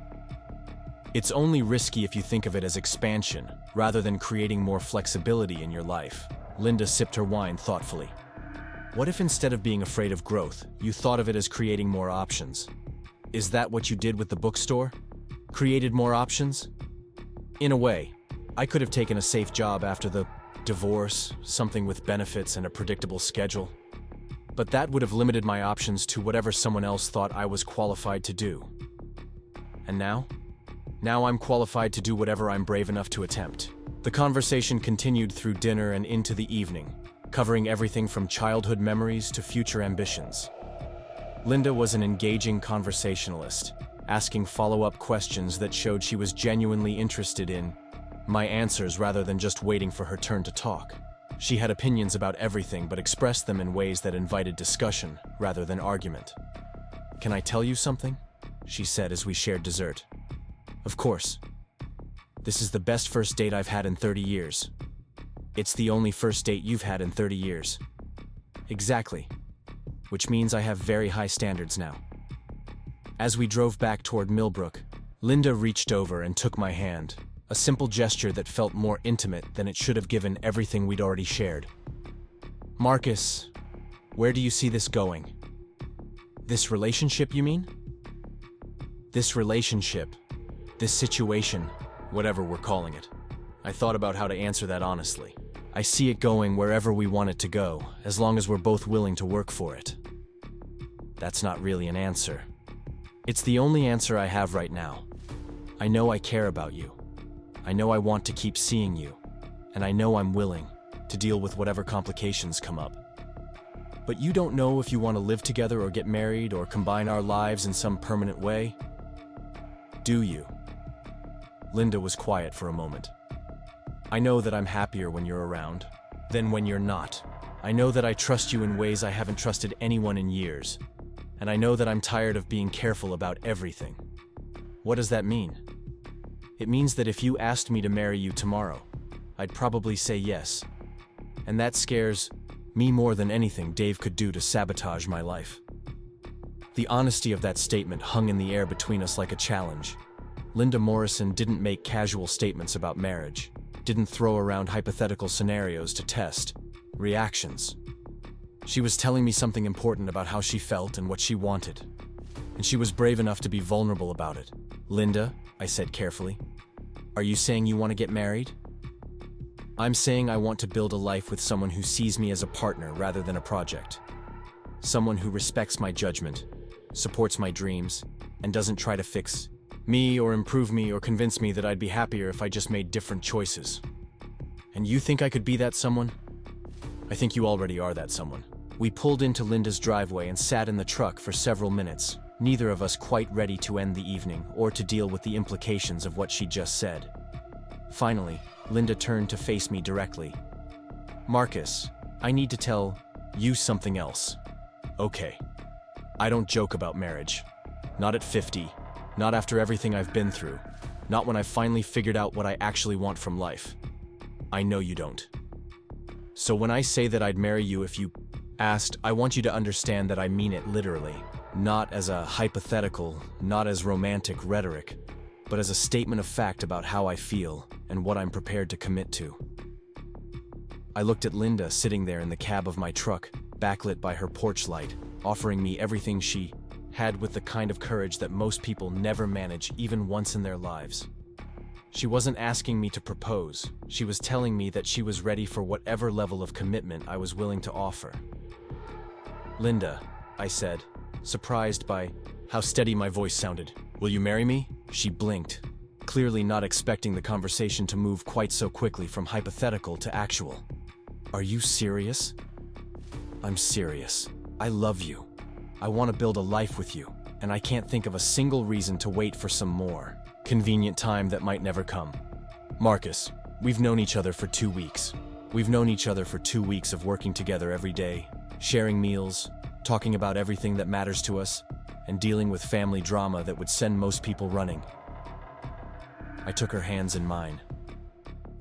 It's only risky if you think of it as expansion, rather than creating more flexibility in your life. Linda sipped her wine thoughtfully. "What if instead of being afraid of growth, you thought of it as creating more options? Is that what you did with the bookstore? Created more options?" "In a way, I could have taken a safe job after the divorce, something with benefits and a predictable schedule. But that would have limited my options to whatever someone else thought I was qualified to do. And now? Now I'm qualified to do whatever I'm brave enough to attempt. The conversation continued through dinner and into the evening, covering everything from childhood memories to future ambitions. Linda was an engaging conversationalist, asking follow-up questions that showed she was genuinely interested in my answers rather than just waiting for her turn to talk. She had opinions about everything but expressed them in ways that invited discussion rather than argument. "Can I tell you something?" she said as we shared dessert. "Of course. This is the best first date I've had in 30 years. It's the only first date you've had in 30 years. Exactly. Which means I have very high standards now." As we drove back toward Millbrook, Linda reached over and took my hand, a simple gesture that felt more intimate than it should have given everything we'd already shared. "Marcus, where do you see this going?" "This relationship, you mean?" "This relationship, this situation, whatever we're calling it." I thought about how to answer that honestly. "I see it going wherever we want it to go, as long as we're both willing to work for it." That's not really an answer. It's the only answer I have right now. I know I care about you. I know I want to keep seeing you. And I know I'm willing to deal with whatever complications come up. But you don't know if you want to live together or get married or combine our lives in some permanent way? Do you? Linda was quiet for a moment. "I know that I'm happier when you're around than when you're not. I know that I trust you in ways I haven't trusted anyone in years. And I know that I'm tired of being careful about everything." "What does that mean?" "It means that if you asked me to marry you tomorrow, I'd probably say yes. And that scares me more than anything Dave could do to sabotage my life." The honesty of that statement hung in the air between us like a challenge. Linda Morrison didn't make casual statements about marriage, didn't throw around hypothetical scenarios to test reactions. She was telling me something important about how she felt and what she wanted. And she was brave enough to be vulnerable about it. "Linda," I said carefully, "are you saying you want to get married?" "I'm saying I want to build a life with someone who sees me as a partner rather than a project. Someone who respects my judgment, supports my dreams, and doesn't try to fix me or improve me or convince me that I'd be happier if I just made different choices." "And you think I could be that someone?" "I think you already are that someone." We pulled into Linda's driveway and sat in the truck for several minutes, neither of us quite ready to end the evening or to deal with the implications of what she just said. Finally, Linda turned to face me directly. "Marcus, I need to tell you something else." "Okay. I don't joke about marriage. Not at 50. Not after everything I've been through. Not when I've finally figured out what I actually want from life. I know you don't. So when I say that I'd marry you if you asked, I want you to understand that I mean it literally. Not as a hypothetical, not as romantic rhetoric, but as a statement of fact about how I feel and what I'm prepared to commit to." I looked at Linda sitting there in the cab of my truck, backlit by her porch light, offering me everything she had with the kind of courage that most people never manage even once in their lives. She wasn't asking me to propose. She was telling me that she was ready for whatever level of commitment I was willing to offer. "Linda," I said, surprised by how steady my voice sounded. "Will you marry me?" She blinked, clearly not expecting the conversation to move quite so quickly from hypothetical to actual. "Are you serious?" "I'm serious. I love you. I want to build a life with you, and I can't think of a single reason to wait for some more convenient time that might never come. Marcus, we've known each other for 2 weeks. We've known each other for 2 weeks of working together every day, sharing meals, talking about everything that matters to us, and dealing with family drama that would send most people running." I took her hands in mine.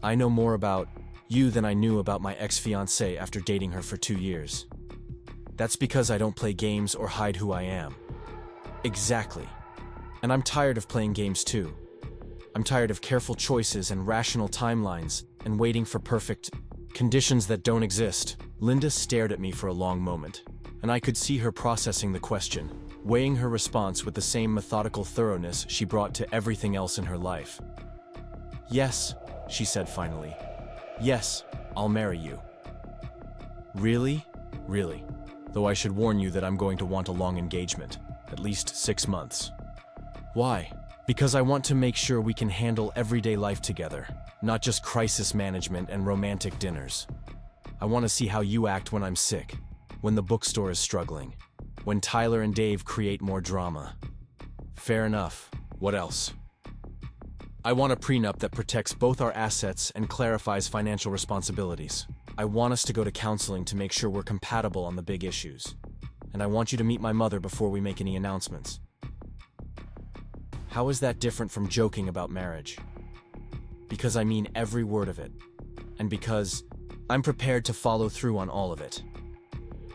"I know more about you than I knew about my ex-fiancée after dating her for 2 years. That's because I don't play games or hide who I am." "Exactly. And I'm tired of playing games too. I'm tired of careful choices and rational timelines and waiting for perfect conditions that don't exist." Linda stared at me for a long moment, and I could see her processing the question, weighing her response with the same methodical thoroughness she brought to everything else in her life. "Yes," she said finally. "Yes, I'll marry you. Really? Really. Though I should warn you that I'm going to want a long engagement, at least 6 months. Why? Because I want to make sure we can handle everyday life together, not just crisis management and romantic dinners. I want to see how you act when I'm sick, when the bookstore is struggling, when Tyler and Dave create more drama. Fair enough. What else? I want a prenup that protects both our assets and clarifies financial responsibilities. I want us to go to counseling to make sure we're compatible on the big issues. And I want you to meet my mother before we make any announcements. How is that different from joking about marriage? Because I mean every word of it. And because I'm prepared to follow through on all of it.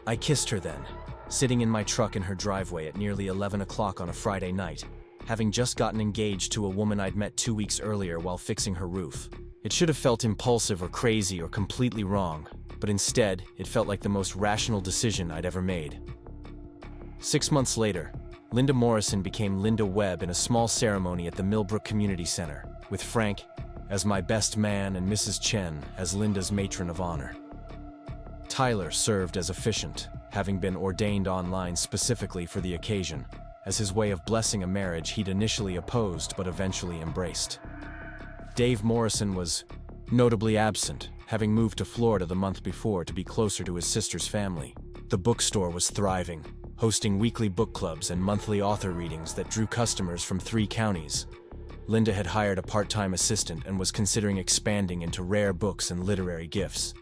I kissed her then, sitting in my truck in her driveway at nearly 11 o'clock on a Friday night, having just gotten engaged to a woman I'd met 2 weeks earlier while fixing her roof. It should have felt impulsive or crazy or completely wrong, but instead, it felt like the most rational decision I'd ever made. 6 months later, Linda Morrison became Linda Webb in a small ceremony at the Millbrook Community Center, with Frank as my best man and Mrs. Chen as Linda's matron of honor. Tyler served as officiant, having been ordained online specifically for the occasion, as his way of blessing a marriage he'd initially opposed but eventually embraced. Dave Morrison was notably absent, having moved to Florida the month before to be closer to his sister's family. The bookstore was thriving, hosting weekly book clubs and monthly author readings that drew customers from 3 counties. Linda had hired a part-time assistant and was considering expanding into rare books and literary gifts.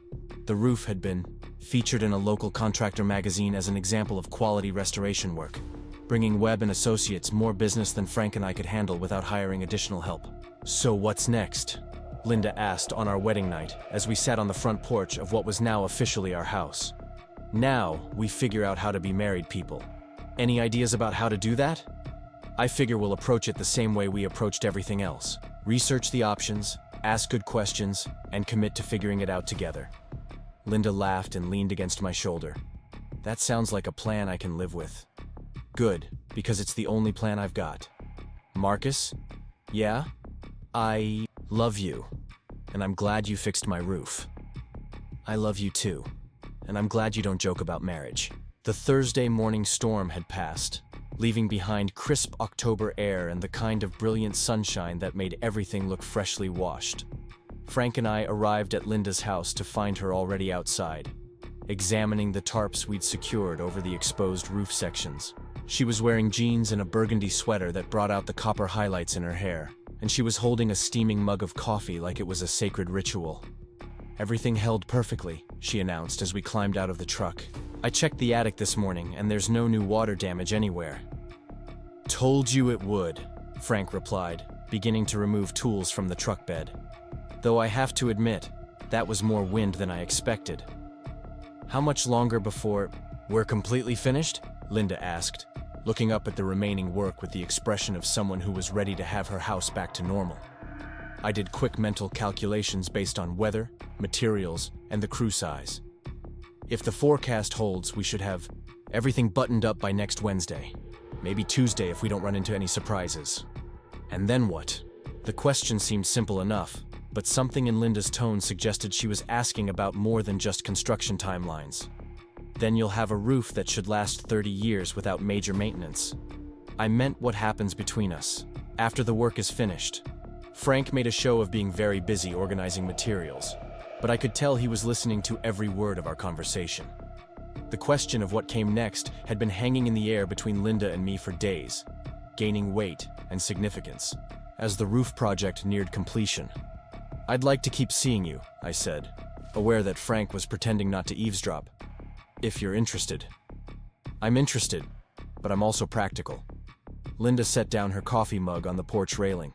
The roof had been featured in a local contractor magazine as an example of quality restoration work, bringing Webb and Associates more business than Frank and I could handle without hiring additional help. So what's next? Linda asked on our wedding night as we sat on the front porch of what was now officially our house. Now we figure out how to be married people. Any ideas about how to do that? I figure we'll approach it the same way we approached everything else. Research the options, ask good questions, and commit to figuring it out together. Linda laughed and leaned against my shoulder. That sounds like a plan I can live with. Good, because it's the only plan I've got. Marcus? Yeah? I love you, and I'm glad you fixed my roof. I love you too, and I'm glad you don't joke about marriage. The Thursday morning storm had passed, leaving behind crisp October air and the kind of brilliant sunshine that made everything look freshly washed. Frank and I arrived at Linda's house to find her already outside, examining the tarps we'd secured over the exposed roof sections. She was wearing jeans and a burgundy sweater that brought out the copper highlights in her hair, and she was holding a steaming mug of coffee like it was a sacred ritual. Everything held perfectly, she announced as we climbed out of the truck. I checked the attic this morning, and there's no new water damage anywhere. Told you it would, Frank replied, beginning to remove tools from the truck bed. Though I have to admit, that was more wind than I expected. How much longer before we're completely finished? Linda asked, looking up at the remaining work with the expression of someone who was ready to have her house back to normal. I did quick mental calculations based on weather, materials, and the crew size. If the forecast holds, we should have everything buttoned up by next Wednesday. Maybe Tuesday if we don't run into any surprises. And then what? The question seemed simple enough, but something in Linda's tone suggested she was asking about more than just construction timelines. Then you'll have a roof that should last 30 years without major maintenance. I meant what happens between us, after the work is finished. Frank made a show of being very busy organizing materials, but I could tell he was listening to every word of our conversation. The question of what came next had been hanging in the air between Linda and me for days, gaining weight and significance, as the roof project neared completion. I'd like to keep seeing you, I said, aware that Frank was pretending not to eavesdrop. If you're interested. I'm interested, but I'm also practical. Linda set down her coffee mug on the porch railing.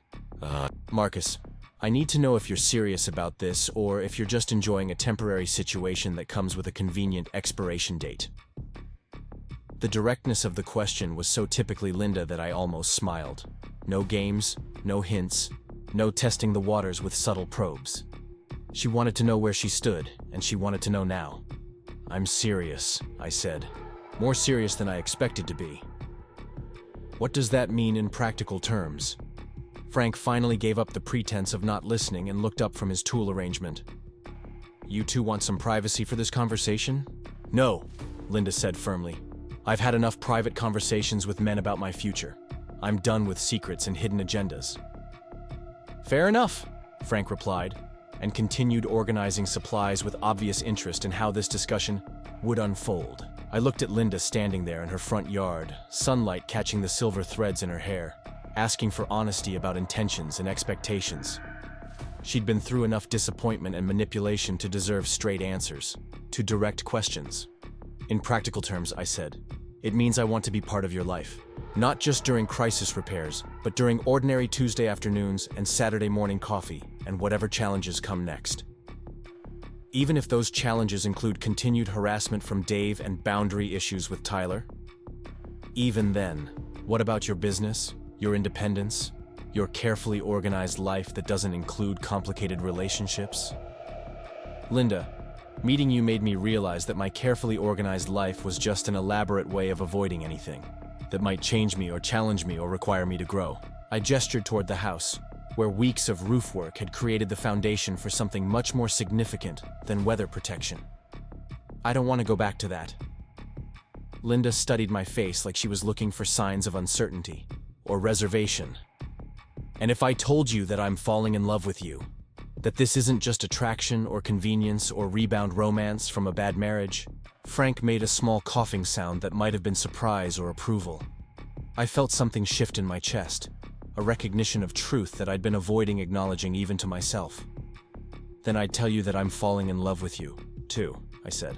Marcus, I need to know if you're serious about this or if you're just enjoying a temporary situation that comes with a convenient expiration date. The directness of the question was so typically Linda that I almost smiled. No games, no hints, no testing the waters with subtle probes. She wanted to know where she stood, and she wanted to know now. I'm serious, I said. More serious than I expected to be. What does that mean in practical terms? Frank finally gave up the pretense of not listening and looked up from his tool arrangement. You two want some privacy for this conversation? No, Linda said firmly. I've had enough private conversations with men about my future. I'm done with secrets and hidden agendas. Fair enough, Frank replied, and continued organizing supplies with obvious interest in how this discussion would unfold. I looked at Linda standing there in her front yard, sunlight catching the silver threads in her hair, asking for honesty about intentions and expectations. She'd been through enough disappointment and manipulation to deserve straight answers, to direct questions. In practical terms, I said, it means I want to be part of your life. Not just during crisis repairs, but during ordinary Tuesday afternoons and Saturday morning coffee and whatever challenges come next. Even if those challenges include continued harassment from Dave and boundary issues with Tyler? Even then, what about your business, your independence, your carefully organized life that doesn't include complicated relationships? Linda, meeting you made me realize that my carefully organized life was just an elaborate way of avoiding anything that might change me or challenge me or require me to grow. I gestured toward the house, where weeks of roof work had created the foundation for something much more significant than weather protection. I don't want to go back to that. Linda studied my face like she was looking for signs of uncertainty or reservation. And if I told you that I'm falling in love with you, that this isn't just attraction or convenience or rebound romance from a bad marriage, Frank made a small coughing sound that might have been surprise or approval. I felt something shift in my chest, a recognition of truth that I'd been avoiding acknowledging even to myself. Then I'd tell you that I'm falling in love with you, too, I said.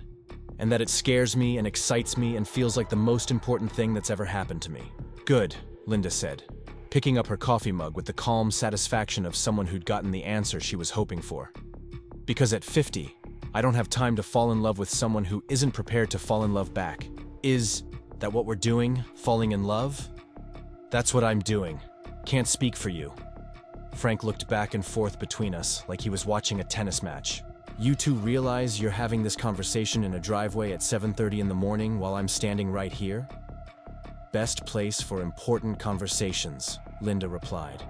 And that it scares me and excites me and feels like the most important thing that's ever happened to me. Good, Linda said, picking up her coffee mug with the calm satisfaction of someone who'd gotten the answer she was hoping for. Because at 50, I don't have time to fall in love with someone who isn't prepared to fall in love back. Is that what we're doing, falling in love? That's what I'm doing. Can't speak for you. Frank looked back and forth between us like he was watching a tennis match. You two realize you're having this conversation in a driveway at 7:30 in the morning while I'm standing right here? Best place for important conversations, Linda replied.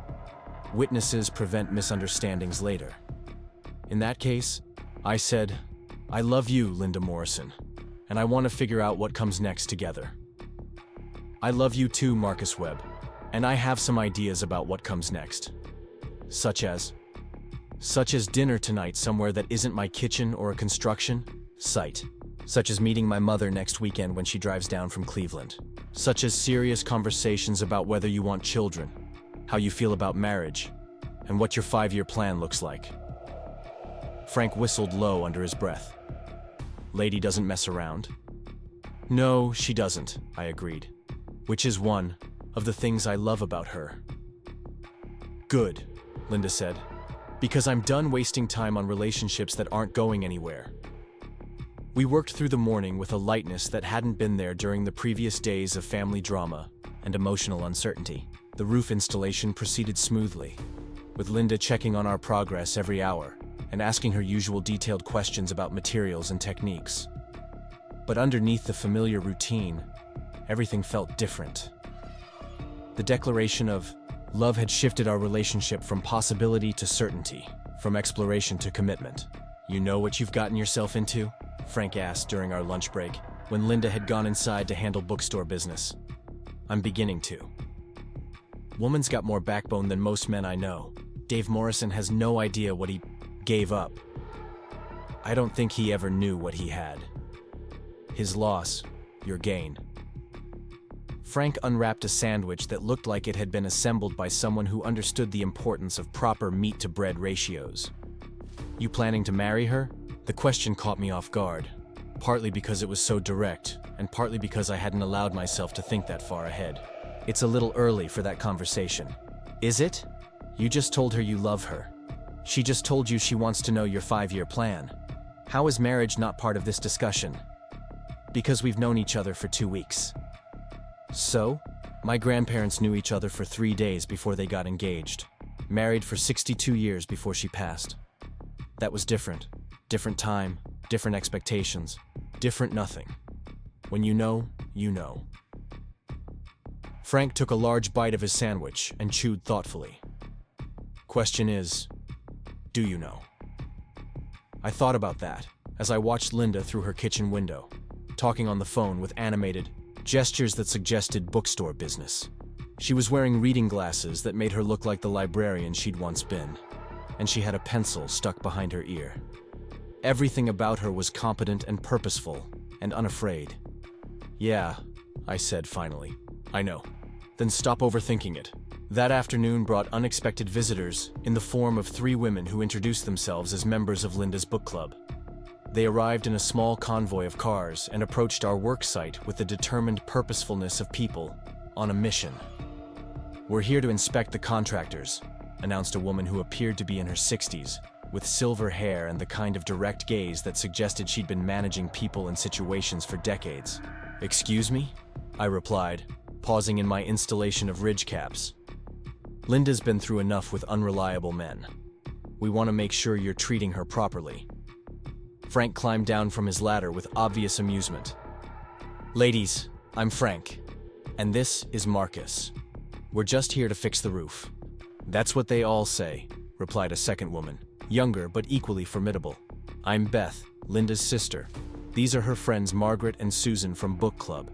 Witnesses prevent misunderstandings later. In that case, I said, I love you, Linda Morrison, and I want to figure out what comes next together. I love you too, Marcus Webb, and I have some ideas about what comes next. Such as dinner tonight somewhere that isn't my kitchen or a construction site. Such as meeting my mother next weekend when she drives down from Cleveland. Such as serious conversations about whether you want children, how you feel about marriage, and what your 5-year plan looks like. Frank whistled low under his breath. Lady doesn't mess around? No, she doesn't, I agreed. Which is one of the things I love about her. Good, Linda said, because I'm done wasting time on relationships that aren't going anywhere. We worked through the morning with a lightness that hadn't been there during the previous days of family drama and emotional uncertainty. The roof installation proceeded smoothly, with Linda checking on our progress every hour and asking her usual detailed questions about materials and techniques. But underneath the familiar routine, everything felt different. The declaration of love had shifted our relationship from possibility to certainty, from exploration to commitment. You know what you've gotten yourself into? Frank asked during our lunch break, when Linda had gone inside to handle bookstore business. I'm beginning to. Woman's got more backbone than most men I know. Dave Morrison has no idea what he gave up. I don't think he ever knew what he had. His loss, your gain. Frank unwrapped a sandwich that looked like it had been assembled by someone who understood the importance of proper meat-to-bread ratios. You planning to marry her? The question caught me off guard, partly because it was so direct, and partly because I hadn't allowed myself to think that far ahead. It's a little early for that conversation. Is it? You just told her you love her. She just told you she wants to know your 5-year plan. How is marriage not part of this discussion? Because we've known each other for 2 weeks. So, my grandparents knew each other for 3 days before they got engaged. Married for 62 years before she passed. That was different. Different time, different expectations, different nothing. When you know, you know. Frank took a large bite of his sandwich and chewed thoughtfully. Question is, do you know? I thought about that as I watched Linda through her kitchen window, talking on the phone with animated gestures that suggested bookstore business. She was wearing reading glasses that made her look like the librarian she'd once been, and she had a pencil stuck behind her ear. Everything about her was competent and purposeful and unafraid. "Yeah," I said finally. "I know." "Then stop overthinking it." That afternoon brought unexpected visitors in the form of 3 women who introduced themselves as members of Linda's book club. They arrived in a small convoy of cars and approached our work site with the determined purposefulness of people on a mission. "We're here to inspect the contractors," announced a woman who appeared to be in her 60s, with silver hair and the kind of direct gaze that suggested she'd been managing people and situations for decades. "Excuse me?" I replied, pausing in my installation of ridge caps. "Linda's been through enough with unreliable men. We want to make sure you're treating her properly." Frank climbed down from his ladder with obvious amusement. "Ladies, I'm Frank, and this is Marcus. We're just here to fix the roof." "That's what they all say," replied a second woman, younger but equally formidable. "I'm Beth, Linda's sister. These are her friends Margaret and Susan from book club."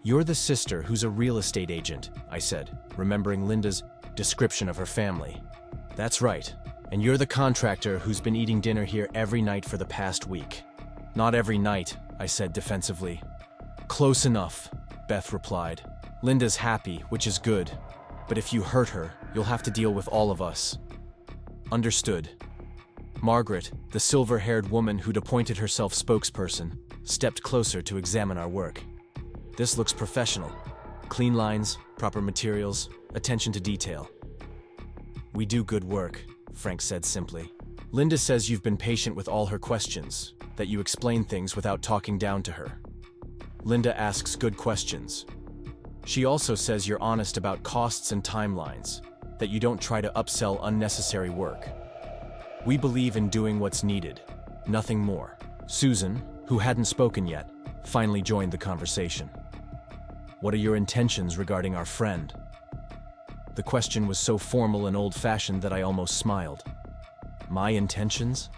"You're the sister who's a real estate agent," I said, remembering Linda's description of her family. "That's right. And you're the contractor who's been eating dinner here every night for the past week." "Not every night," I said defensively. "Close enough," Beth replied. "Linda's happy, which is good. But if you hurt her, you'll have to deal with all of us." "Understood." Margaret, the silver-haired woman who'd appointed herself spokesperson, stepped closer to examine our work. "This looks professional. Clean lines, proper materials, attention to detail." "We do good work," Frank said simply. "Linda says you've been patient with all her questions, that you explain things without talking down to her. Linda asks good questions. She also says you're honest about costs and timelines, that you don't try to upsell unnecessary work. We believe in doing what's needed, nothing more." Susan, who hadn't spoken yet, finally joined the conversation. "What are your intentions regarding our friend?" The question was so formal and old-fashioned that I almost smiled. "My intentions?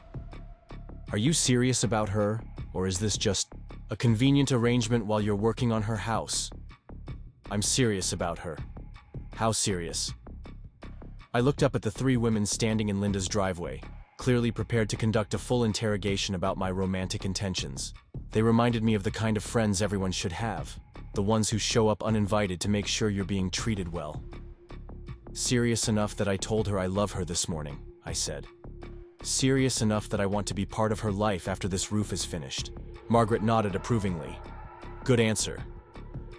Are you serious about her, or is this just a convenient arrangement while you're working on her house?" "I'm serious about her." "How serious?" I looked up at the 3 women standing in Linda's driveway, clearly prepared to conduct a full interrogation about my romantic intentions. They reminded me of the kind of friends everyone should have, the ones who show up uninvited to make sure you're being treated well. "Serious enough that I told her I love her this morning," I said. "Serious enough that I want to be part of her life after this roof is finished." Margaret nodded approvingly. "Good answer."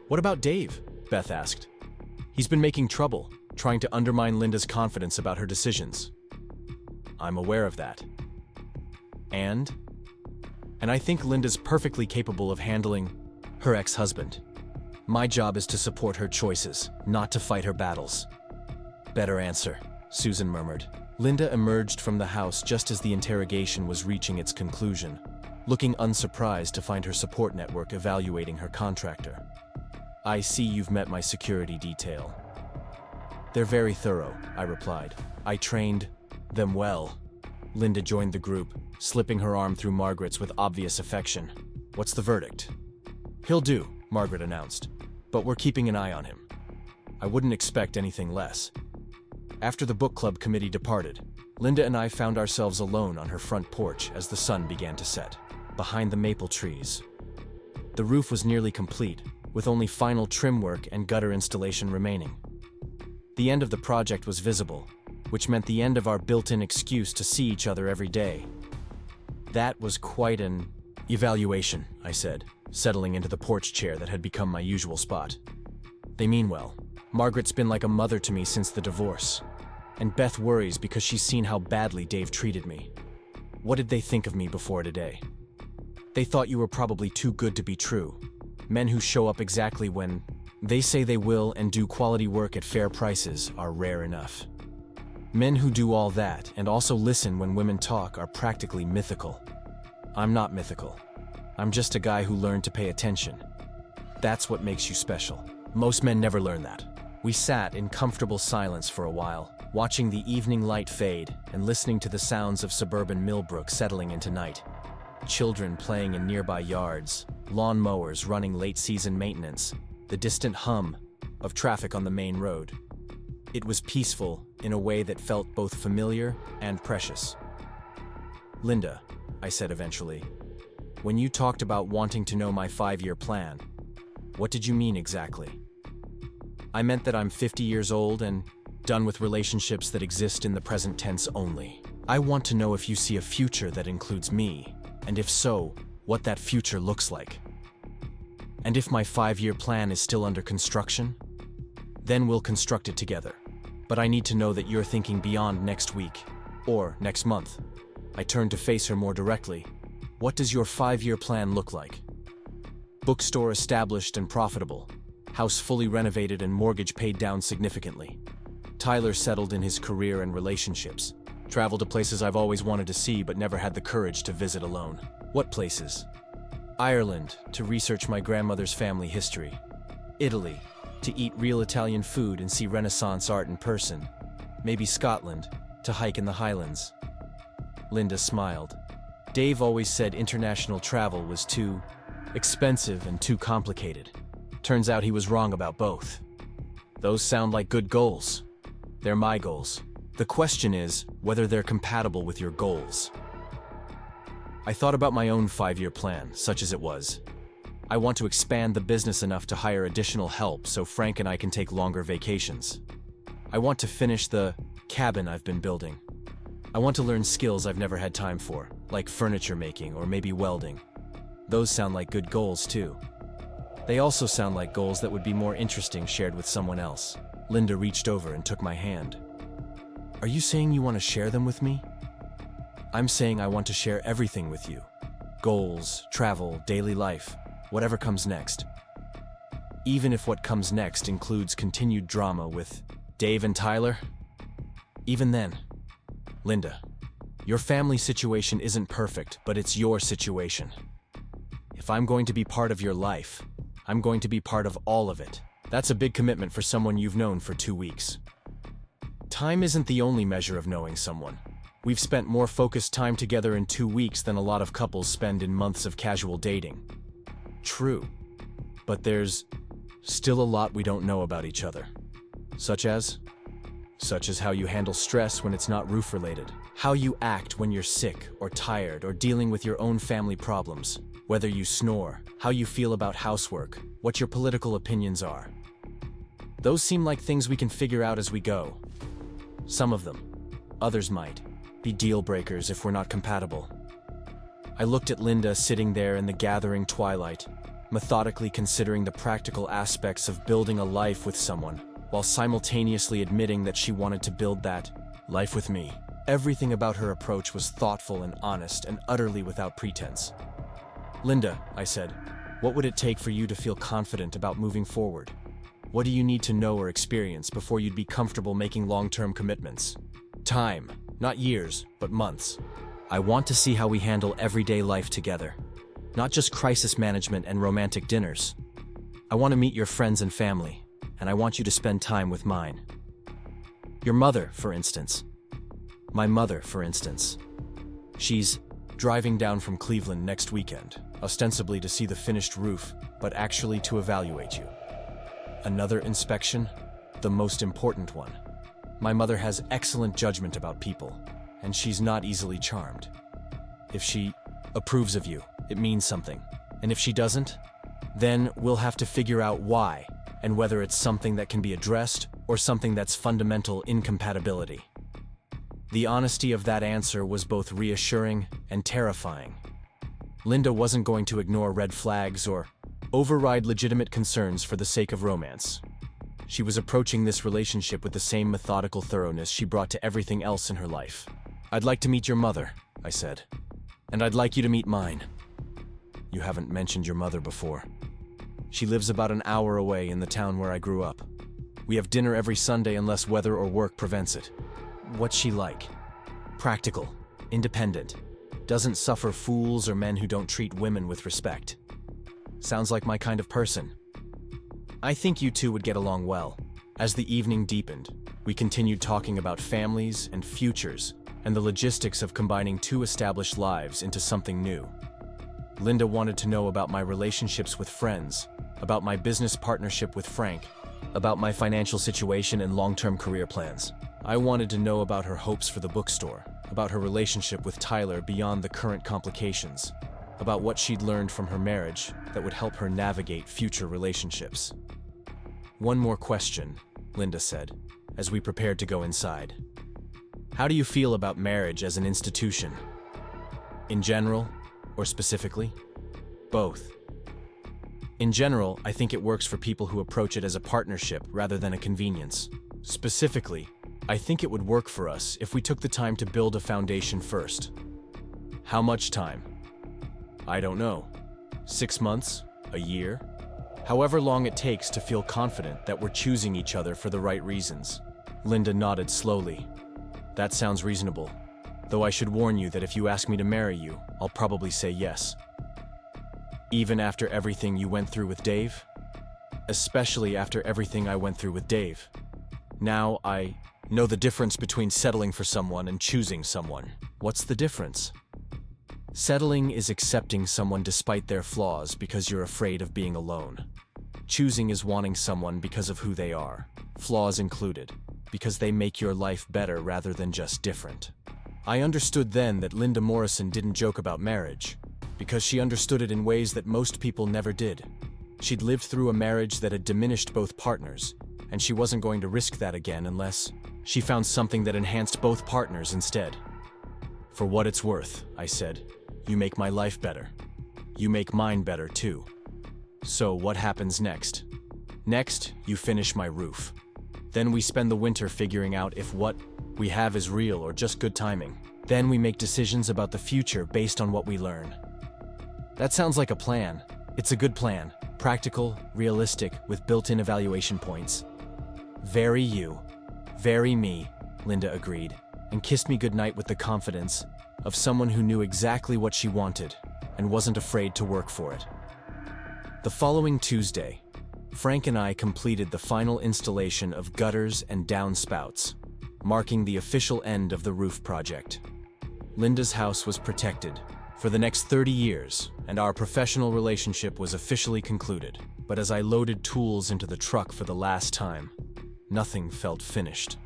"What about Dave?" Beth asked. "He's been making trouble, trying to undermine Linda's confidence about her decisions." "I'm aware of that." And I think Linda's perfectly capable of handling her ex-husband. My job is to support her choices, not to fight her battles." "Better answer," Susan murmured. Linda emerged from the house just as the interrogation was reaching its conclusion, looking unsurprised to find her support network evaluating her contractor. "I see you've met my security detail." "They're very thorough," I replied. "I trained them well." Linda joined the group, slipping her arm through Margaret's with obvious affection. "What's the verdict?" "He'll do," Margaret announced, "but we're keeping an eye on him." I wouldn't expect anything less. After the book club committee departed, Linda and I found ourselves alone on her front porch as the sun began to set, behind the maple trees. The roof was nearly complete, with only final trim work and gutter installation remaining. The end of the project was visible, which meant the end of our built-in excuse to see each other every day. "That was quite an evaluation," I said, settling into the porch chair that had become my usual spot. "They mean well. Margaret's been like a mother to me since the divorce. And Beth worries because she's seen how badly Dave treated me. What did they think of me before today? They thought you were probably too good to be true. Men who show up exactly when they say they will and do quality work at fair prices are rare enough. Men who do all that and also listen when women talk are practically mythical. I'm not mythical. I'm just a guy who learned to pay attention. That's what makes you special. Most men never learn that." We sat in comfortable silence for a while, watching the evening light fade and listening to the sounds of suburban Millbrook settling into night. Children playing in nearby yards, lawn mowers running late-season maintenance, the distant hum of traffic on the main road. It was peaceful in a way that felt both familiar and precious. "Linda," I said eventually, "when you talked about wanting to know my 5-year plan, what did you mean exactly?" "I meant that I'm 50 years old and done with relationships that exist in the present tense only. I want to know if you see a future that includes me, and if so, what that future looks like. And if my 5-year plan is still under construction, then we'll construct it together. But I need to know that you're thinking beyond next week, or next month." I turned to face her more directly. "What does your 5-year plan look like?" "Bookstore established and profitable. House fully renovated and mortgage paid down significantly. Tyler settled in his career and relationships. Travel to places I've always wanted to see but never had the courage to visit alone." "What places?" "Ireland, to research my grandmother's family history. Italy, to eat real Italian food and see Renaissance art in person. Maybe Scotland, to hike in the Highlands." Linda smiled. "Dave always said international travel was too expensive and too complicated. Turns out he was wrong about both. Those sound like good goals. They're my goals. The question is whether they're compatible with your goals." I thought about my own 5-year plan, such as it was. I want to expand the business enough to hire additional help so Frank and I can take longer vacations. I want to finish the cabin I've been building. I want to learn skills I've never had time for, like furniture making or maybe welding. Those sound like good goals too. They also sound like goals that would be more interesting shared with someone else. Linda reached over and took my hand. "Are you saying you want to share them with me?" "I'm saying I want to share everything with you. Goals, travel, daily life, whatever comes next. Even if what comes next includes continued drama with Dave and Tyler. Even then, Linda, your family situation isn't perfect, but it's your situation. If I'm going to be part of your life, I'm going to be part of all of it. That's a big commitment for someone you've known for 2 weeks. Time isn't the only measure of knowing someone. We've spent more focused time together in 2 weeks than a lot of couples spend in months of casual dating." "True. But there's still a lot we don't know about each other. Such as how you handle stress when it's not roof-related, how you act when you're sick or tired or dealing with your own family problems, whether you snore, how you feel about housework, what your political opinions are. Those seem like things we can figure out as we go. Some of them, others might, be deal breakers if we're not compatible." I looked at Linda sitting there in the gathering twilight, methodically considering the practical aspects of building a life with someone, while simultaneously admitting that she wanted to build that life with me. Everything about her approach was thoughtful and honest and utterly without pretense. "Linda," I said, "what would it take for you to feel confident about moving forward? What do you need to know or experience before you'd be comfortable making long-term commitments?" "Time. Not years, but months. I want to see how we handle everyday life together. Not just crisis management and romantic dinners. I want to meet your friends and family, and I want you to spend time with mine. Your mother, for instance. My mother, for instance. She's driving down from Cleveland next weekend, ostensibly to see the finished roof, but actually to evaluate you. Another inspection, the most important one. My mother has excellent judgment about people, and she's not easily charmed. If she approves of you, it means something. And if she doesn't, then we'll have to figure out why, and whether it's something that can be addressed or something that's fundamental incompatibility." The honesty of that answer was both reassuring and terrifying. Linda wasn't going to ignore red flags or override legitimate concerns for the sake of romance. She was approaching this relationship with the same methodical thoroughness she brought to everything else in her life. "I'd like to meet your mother," I said. "And I'd like you to meet mine." "You haven't mentioned your mother before." "She lives about an hour away in the town where I grew up. We have dinner every Sunday unless weather or work prevents it." "What's she like?" "Practical, independent, doesn't suffer fools or men who don't treat women with respect. Sounds like my kind of person." "I think you two would get along well." As the evening deepened, We continued talking about families and futures, and the logistics of combining two established lives into something new. Linda wanted to know about my relationships with friends, about my business partnership with Frank, about my financial situation and long-term career plans. I wanted to know about her hopes for the bookstore, about her relationship with Tyler beyond the current complications, about what she'd learned from her marriage that would help her navigate future relationships. "One more question," Linda said, as we prepared to go inside. "How do you feel about marriage as an institution? In general, or specifically?" "Both. In general, I think it works for people who approach it as a partnership rather than a convenience. Specifically, I think it would work for us if we took the time to build a foundation first." "How much time?" "I don't know. 6 months? A year? However long it takes to feel confident that we're choosing each other for the right reasons." Linda nodded slowly. "That sounds reasonable. Though I should warn you that if you ask me to marry you, I'll probably say yes." "Even after everything you went through with Dave?" "Especially after everything I went through with Dave. Now I know the difference between settling for someone and choosing someone." "What's the difference?" "Settling is accepting someone despite their flaws because you're afraid of being alone. Choosing is wanting someone because of who they are, flaws included, because they make your life better rather than just different." I understood then that Linda Morrison didn't joke about marriage, because she understood it in ways that most people never did. She'd lived through a marriage that had diminished both partners, and she wasn't going to risk that again unless she found something that enhanced both partners instead. "For what it's worth," I said, "you make my life better. You make mine better too. So what happens next?" "Next, you finish my roof. Then we spend the winter figuring out if what we have is real or just good timing. Then we make decisions about the future based on what we learn." "That sounds like a plan. It's a good plan. Practical, realistic, with built-in evaluation points." "Very you. Very me," Linda agreed, and kissed me goodnight with the confidence of someone who knew exactly what she wanted and wasn't afraid to work for it. The following Tuesday, Frank and I completed the final installation of gutters and downspouts, marking the official end of the roof project. Linda's house was protected for the next 30 years, and our professional relationship was officially concluded. But as I loaded tools into the truck for the last time, nothing felt finished.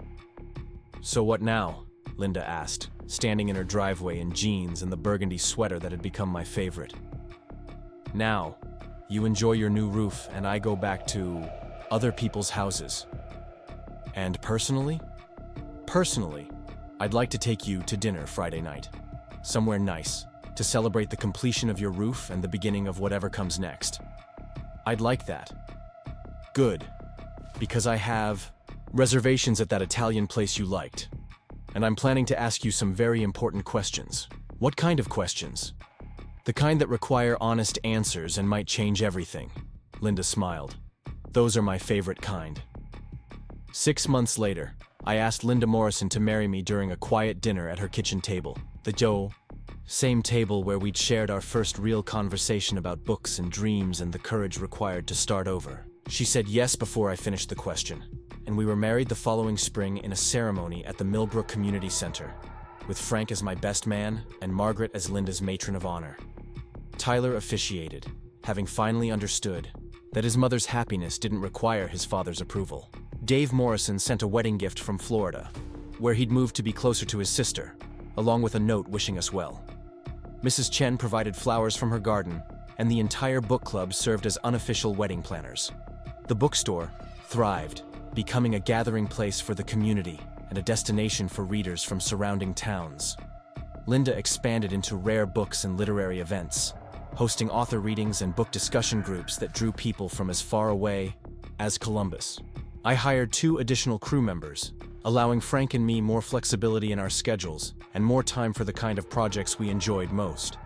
"So what now?" Linda asked, standing in her driveway in jeans and the burgundy sweater that had become my favorite. "Now, you enjoy your new roof and I go back to other people's houses. And personally? Personally, I'd like to take you to dinner Friday night. Somewhere nice, to celebrate the completion of your roof and the beginning of whatever comes next." "I'd like that." "Good, because I have reservations at that Italian place you liked. And I'm planning to ask you some very important questions." "What kind of questions?" "The kind that require honest answers and might change everything." Linda smiled. "Those are my favorite kind." 6 months later, I asked Linda Morrison to marry me during a quiet dinner at her kitchen table. The same table where we'd shared our first real conversation about books and dreams and the courage required to start over. She said yes before I finished the question, and we were married the following spring in a ceremony at the Millbrook Community Center, with Frank as my best man and Margaret as Linda's matron of honor. Tyler officiated, having finally understood that his mother's happiness didn't require his father's approval. Dave Morrison sent a wedding gift from Florida, where he'd moved to be closer to his sister, along with a note wishing us well. Mrs. Chen provided flowers from her garden, and the entire book club served as unofficial wedding planners. The bookstore thrived, becoming a gathering place for the community and a destination for readers from surrounding towns. Linda expanded into rare books and literary events, hosting author readings and book discussion groups that drew people from as far away as Columbus. I hired 2 additional crew members, allowing Frank and me more flexibility in our schedules and more time for the kind of projects we enjoyed most.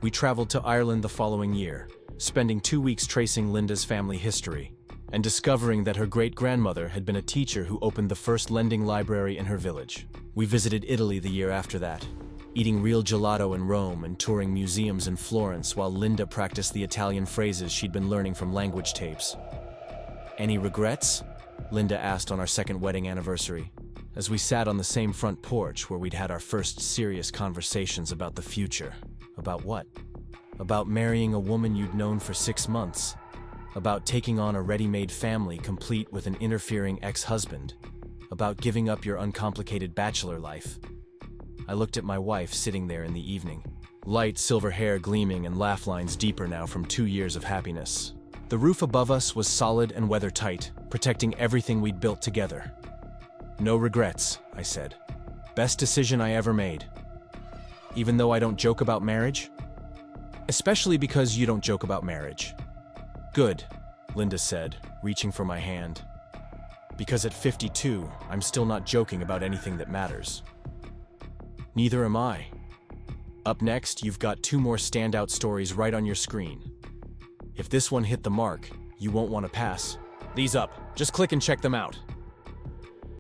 We traveled to Ireland the following year, spending 2 weeks tracing Linda's family history and discovering that her great-grandmother had been a teacher who opened the first lending library in her village. We visited Italy the year after that, eating real gelato in Rome and touring museums in Florence while Linda practiced the Italian phrases she'd been learning from language tapes. "Any regrets?" Linda asked on our second wedding anniversary, as we sat on the same front porch where we'd had our first serious conversations about the future. About what? About marrying a woman you'd known for 6 months. About taking on a ready-made family complete with an interfering ex-husband. About giving up your uncomplicated bachelor life. I looked at my wife sitting there in the evening. Light silver hair gleaming and laugh lines deeper now from 2 years of happiness. The roof above us was solid and weather-tight, protecting everything we'd built together. No regrets, I said. Best decision I ever made. Even though I don't joke about marriage? Especially because you don't joke about marriage. Good, Linda said, reaching for my hand. Because at 52, I'm still not joking about anything that matters. Neither am I. Up next, you've got 2 more standout stories right on your screen. If this one hit the mark, you won't want to pass. These up. Just click and check them out.